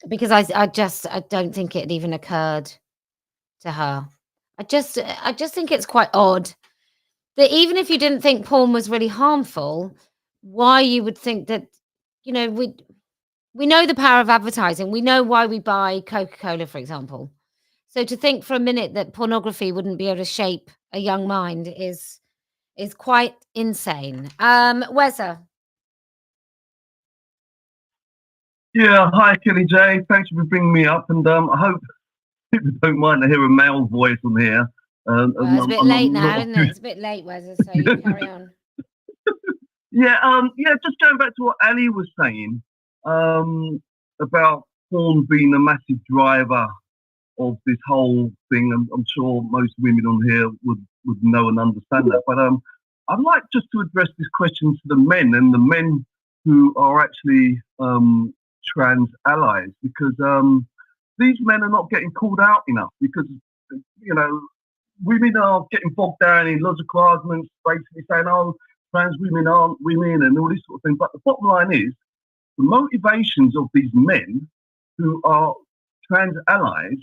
Because I don't think it had even occurred to her. I just think it's quite odd that even if you didn't think porn was really harmful, why you would think that, you know, we know the power of advertising. We know why we buy Coca-Cola, for example. So to think for a minute that pornography wouldn't be able to shape a young mind is quite insane. Weza. Yeah, hi Kellie-Jay. Thanks for bringing me up, and I hope people don't mind to hear a male voice on here. It's a bit late now, isn't it? It's a bit late, Weza, so you carry on. Yeah, just going back to what Ali was saying about porn being a massive driver of this whole thing. I'm sure most women on here would know and understand that. But I'd like just to address this question to the men, and the men who are actually trans allies, because these men are not getting called out enough, because, you know, women are getting bogged down in logical arguments, basically saying, oh, trans women aren't women and all this sort of thing. But the bottom line is, the motivations of these men who are trans allies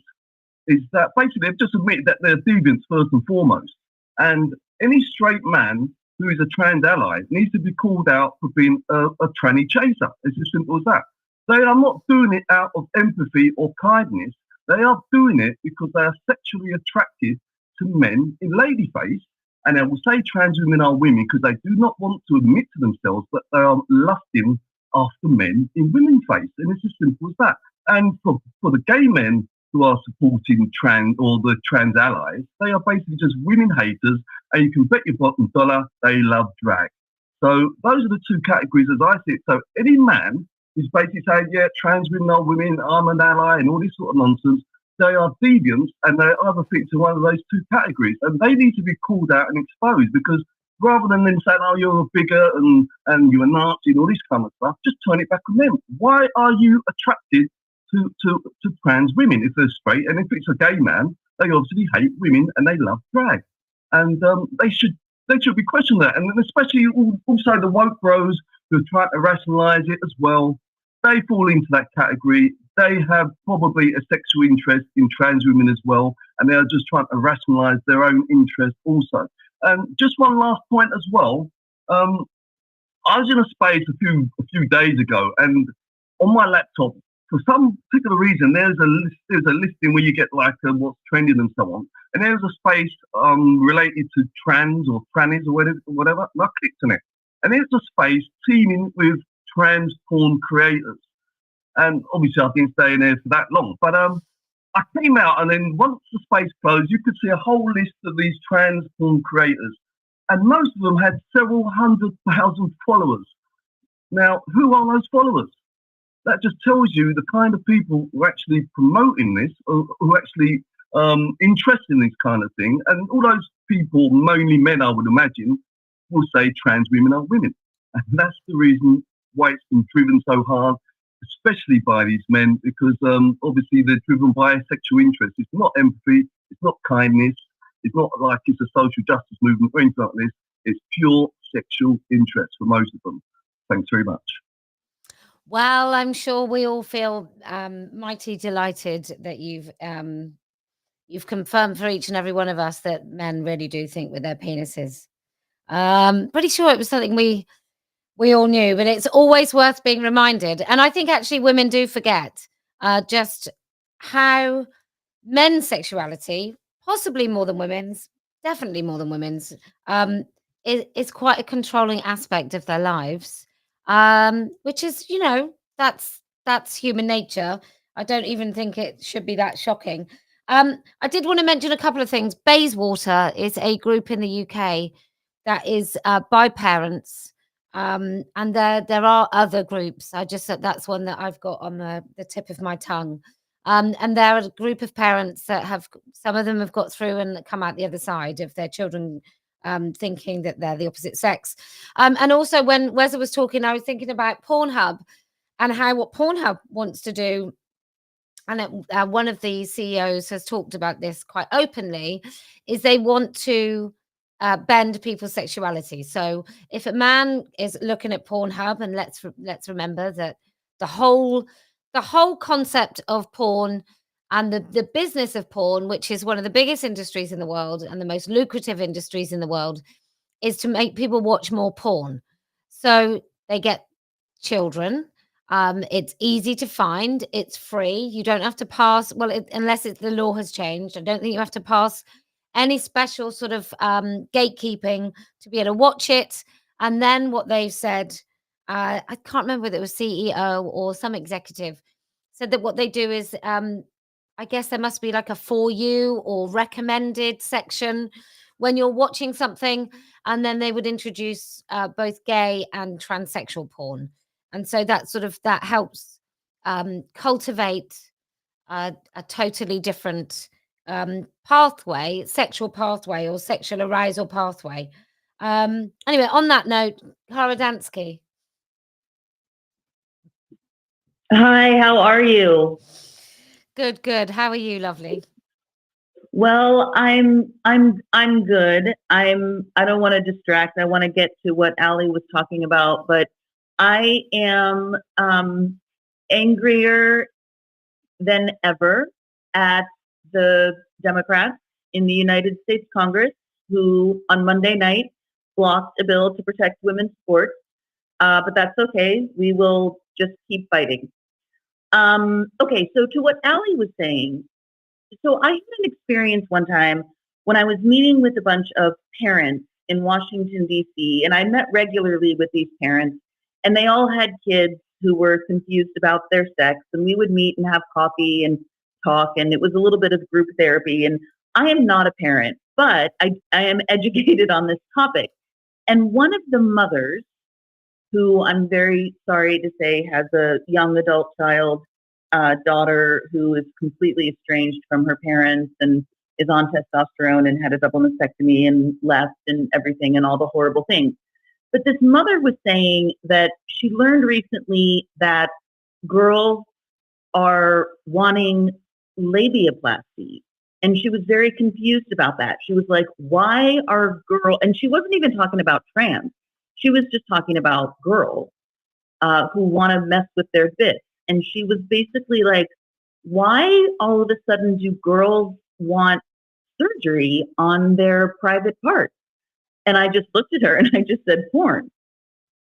is that basically they've just admitted that they're deviants first and foremost. And any straight man who is a trans ally needs to be called out for being a tranny chaser. It's as simple as that. They are not doing it out of empathy or kindness. They are doing it because they are sexually attracted to men in ladyface. And they will say trans women are women because they do not want to admit to themselves that they are lusting after men in women's face. And it's as simple as that. And for the gay men who are supporting trans or the trans allies, they are basically just women haters. And you can bet your bottom dollar they love drag. So those are the two categories as I see it. So any man who's basically saying, yeah, trans women are women, I'm an ally, and all this sort of nonsense, they are deviants and they either fit into one of those two categories. And they need to be called out and exposed because rather than them saying, oh, you're a bigot and you're a Nazi and all this kind of stuff, just turn it back on them. Why are you attracted to trans women if they're straight? And if it's a gay man, they obviously hate women and they love drag. And they should be questioned that. And especially also the woke bros who are trying to rationalise it as well. They fall into that category. They have probably a sexual interest in trans women as well, and they are just trying to rationalise their own interest also. And just one last point as well. I was in a space a few days ago, and on my laptop, for some particular reason, there's a listing where you get like what's trending and so on. And there's a space related to trans or trannies or whatever. And I clicked on it, and there's a space teeming with trans porn creators. And obviously I didn't stay in there for that long. But I came out, and then once the space closed, you could see a whole list of these trans porn creators. And most of them had several 100,000 followers. Now, who are those followers? That just tells you the kind of people who are actually promoting this, or who are actually interested in this kind of thing. And all those people, mainly men, I would imagine, will say trans women are women. And that's the reason why it's been driven so hard, especially by these men, because obviously they're driven by a sexual interest. It's not empathy, it's not kindness, it's not like it's a social justice movement or anything like this. It's pure sexual interest for most of them. Thanks very much. Well, I'm sure we all feel mighty delighted that you've confirmed for each and every one of us that men really do think with their penises. Pretty sure it was something we all knew, but it's always worth being reminded. And I think actually women do forget just how men's sexuality, possibly more than women's, definitely more than women's, is quite a controlling aspect of their lives, which is, that's human nature. I don't even think it should be that shocking. I did want to mention a couple of things. Bayswater is a group in the UK that is by parents. And there are other groups. I just said that's one that I've got on the tip of my tongue. And there are a group of parents that some of them have got through and come out the other side of their children thinking that they're the opposite sex. And also when Weza was talking, I was thinking about Pornhub and what Pornhub wants to do. And one of the CEOs has talked about this quite openly, is they want to bend people's sexuality. So if a man is looking at Pornhub, and let's remember that the whole concept of porn and the business of porn, which is one of the biggest industries in the world and the most lucrative industries in the world, is to make people watch more porn. So they get children. It's easy to find. It's free. You don't have to pass, unless the law has changed. I don't think you have to pass any special sort of gatekeeping to be able to watch it. And then what they've said, I can't remember whether it was CEO or some executive, said that what they do is, I guess there must be like a for you or recommended section when you're watching something, and then they would introduce both gay and transsexual porn. And so that helps cultivate a totally different pathway, sexual pathway or sexual arousal pathway. Anyway, on that note, Kara Dansky. Hi, how are you? Good. How are you, lovely? Well, I'm good. I don't want to distract. I want to get to what Ali was talking about, but I am angrier than ever at the Democrats in the United States Congress who on Monday night blocked a bill to protect women's sports. But that's okay. We will just keep fighting. Okay, so to what Allie was saying, so I had an experience one time when I was meeting with a bunch of parents in Washington, D.C., and I met regularly with these parents, and they all had kids who were confused about their sex, and we would meet and have coffee and talk, and it was a little bit of group therapy. And I am not a parent, but I am educated on this topic. And one of the mothers, who I'm very sorry to say has a young adult child, daughter who is completely estranged from her parents and is on testosterone and had a double mastectomy and left and everything and all the horrible things. But this mother was saying that she learned recently that girls are wanting labiaplasty. And she was very confused about that. She was like, why are girls, and she wasn't even talking about trans. She was just talking about girls who want to mess with their bits. And she was basically like, why all of a sudden do girls want surgery on their private parts? And I just looked at her and I just said, porn.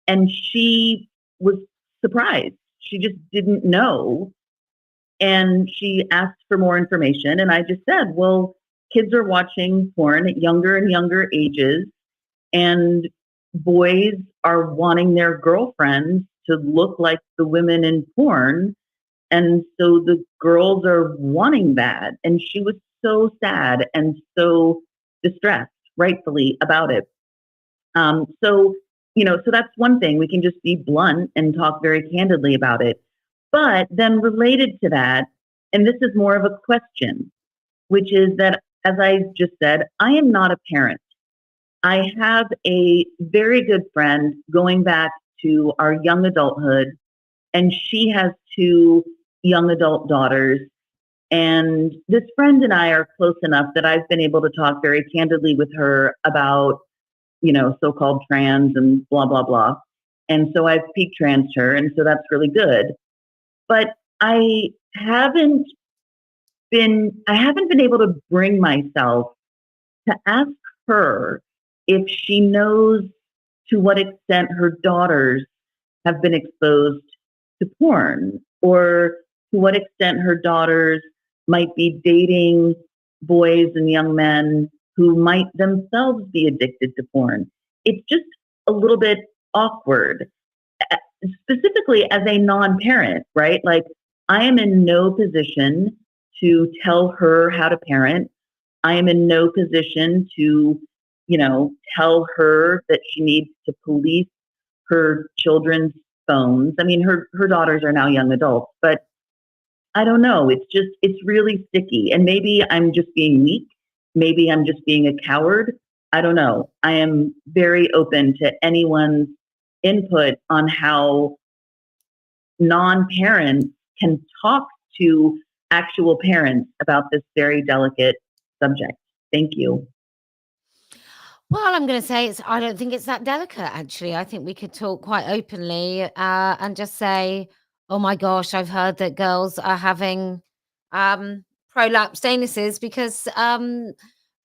And she was surprised. She just didn't know. And she asked for more information. And I just said, well, kids are watching porn at younger and younger ages. And boys are wanting their girlfriends to look like the women in porn. And so the girls are wanting that. And she was so sad and so distressed, rightfully, about it. So that's one thing. We can just be blunt and talk very candidly about it. But then related to that, and this is more of a question, which is that, as I just said, I am not a parent. I have a very good friend going back to our young adulthood, and she has 2 young adult daughters. And this friend and I are close enough that I've been able to talk very candidly with her about, so-called trans and blah, blah, blah. And so I've peak transed her, and so that's really good. But I haven't been able to bring myself to ask her if she knows to what extent her daughters have been exposed to porn, or to what extent her daughters might be dating boys and young men who might themselves be addicted to porn. It's just a little bit awkward, specifically as a non-parent, right? Like, I am in no position to tell her how to parent. I am in no position to, tell her that she needs to police her children's phones. I mean, her daughters are now young adults, but I don't know. It's really sticky. And maybe I'm just being weak. Maybe I'm just being a coward. I don't know. I am very open to anyone's input on how non-parents can talk to actual parents about this very delicate subject. Thank you. Well, I'm going to say I don't think it's that delicate, actually. I think we could talk quite openly and just say, oh my gosh, I've heard that girls are having prolapsed anuses because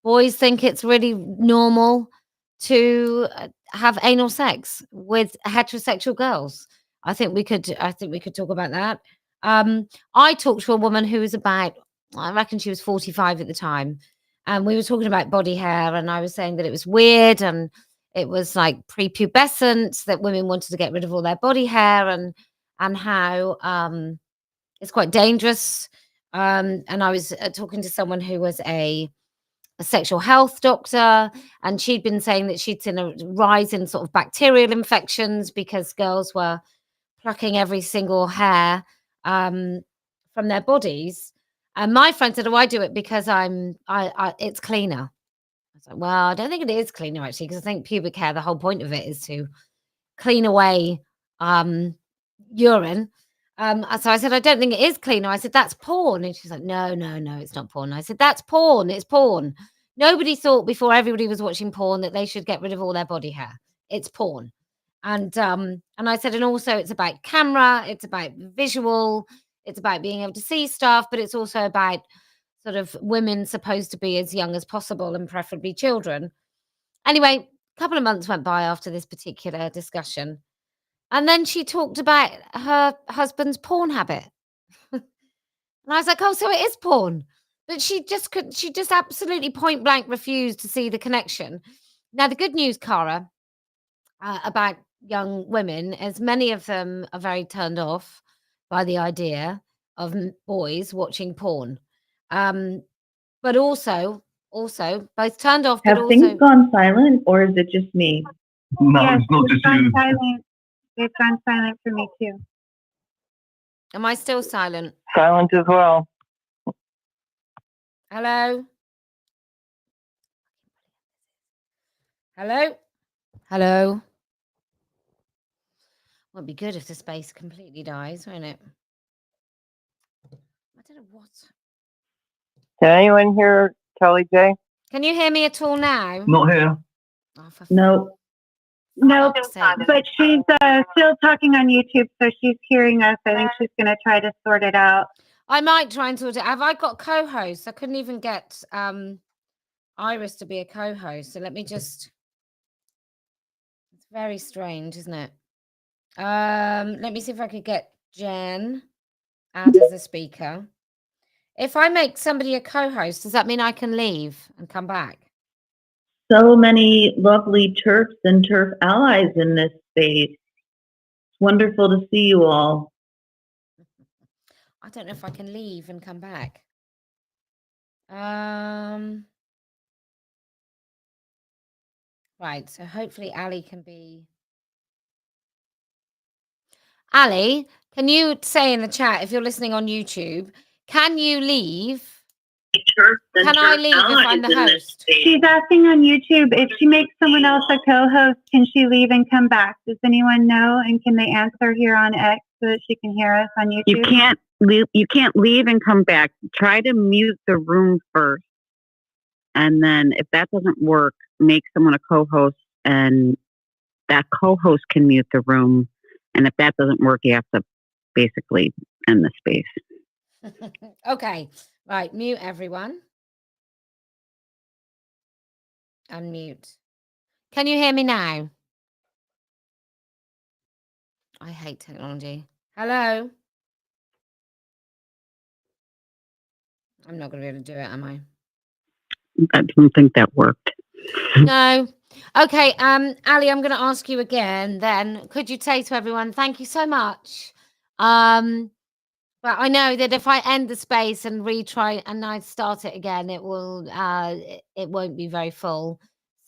boys think it's really normal to have anal sex with heterosexual girls. I think we could talk about that. I talked to a woman who was I reckon she was 45 at the time. And we were talking about body hair, and I was saying that it was weird and it was like prepubescent, that women wanted to get rid of all their body hair, and how it's quite dangerous. And I was talking to someone who was a sexual health doctor, and she'd been saying that she'd seen a rise in sort of bacterial infections because girls were plucking every single hair from their bodies. And my friend said, "Oh, I do it because it's cleaner." I was like, "Well, I don't think it is cleaner, actually, because I think pubic hair, the whole point of it is to clean away urine." So I said, "I don't think it is cleaner." I said, "That's porn." And she's like, No, it's not porn." I said, "That's porn. It's porn. Nobody thought before everybody was watching porn that they should get rid of all their body hair. It's porn." And I said, and also it's about camera, it's about visual, it's about being able to see stuff, but it's also about sort of women supposed to be as young as possible and preferably children. Anyway, a couple of months went by after this particular discussion. And then she talked about her husband's porn habit. And I was like, oh, so it is porn. But she just absolutely point blank refused to see the connection. Now, the good news, Cara, about young women, as many of them are very turned off by the idea of boys watching porn. But also both turned off, Have but things also gone silent, or is it just me? No, Yes, it's not it's just gone you. silent. It's gone silent for me too. am I still silent? Silent as well. Hello? Hello? Hello? Won't be good if the space completely dies, won't it? I don't know what. Can anyone hear Kellie-Jay? Can you hear me at all now? Not here. Oh, for No. No, fuck's sake. but she's still talking on YouTube, so she's hearing us. I think she's going to try to sort it out. I might try and sort it. Have I got co-hosts? I couldn't even get Iris to be a co-host. So let me just. It's very strange, isn't it? Let me see if I could get Jen add as a speaker. If I make somebody a co-host, does that mean I can leave and come back? So many lovely TERFs and TERF allies in this space. It's wonderful to see you all. I don't know if I can leave and come back. Right, so hopefully Ali can be. Ali, can you say in the chat, if you're listening on YouTube, can you leave? Can I leave if I'm the host? She's asking on YouTube if she makes someone else a co-host, can she leave and come back? Does anyone know? And can they answer here on X so that she can hear us on YouTube? You can't leave. You can't leave and come back. Try to mute the room first, and then if that doesn't work, make someone a co-host, and that co-host can mute the room. And if that doesn't work, you have to basically end the space. Okay, right. Mute everyone. Unmute. Can you hear me now? I hate technology. Hello? I'm not going to be able to do it, am I? I don't think that worked. No. Okay, Ali, I'm going to ask you again then. Could you say to everyone, thank you so much. But I know that if I end the space and retry and I start it again, it will it won't be very full.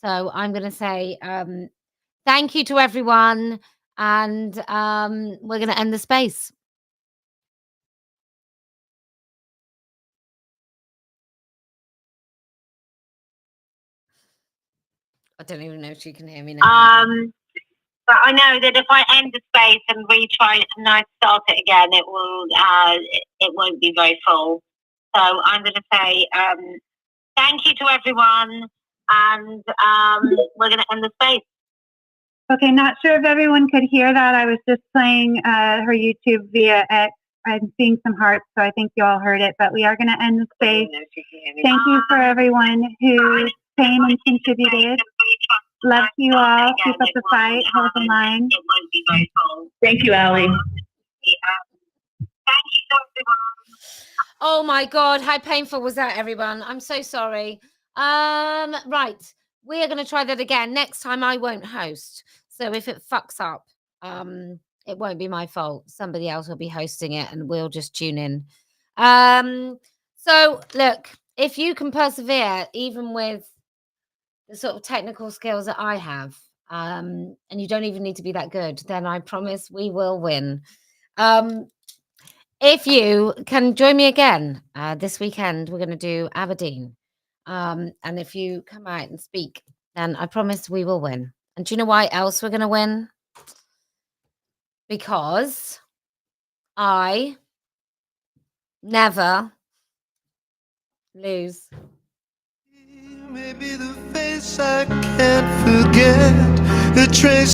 So I'm going to say thank you to everyone, and we're going to end the space. I don't even know if she can hear me now. But I know that if I end the space and retry it and I start it again, it will it won't be very full. So I'm going to say thank you to everyone, and we're going to end the space. Okay, not sure if everyone could hear that. I was just playing her YouTube via X. I'm seeing some hearts, so I think you all heard it. But we are going to end the space. Thank you for everyone who came and contributed. Love to you all. Keep up the fight. Hold the line. Thank you, Ali. Oh my God, how painful was that, everyone? I'm so sorry. Right, we are going to try that again. Next time I won't host. So if it fucks up, it won't be my fault. Somebody else will be hosting it and we'll just tune in. So look, if you can persevere, even with the sort of technical skills that I have, and you don't even need to be that good, then I promise we will win. If you can join me again this weekend, we're going to do Aberdeen. And if you come out and speak, then I promise we will win. And do you know why else we're going to win? Because I never lose. Maybe the face I can't forget, the trace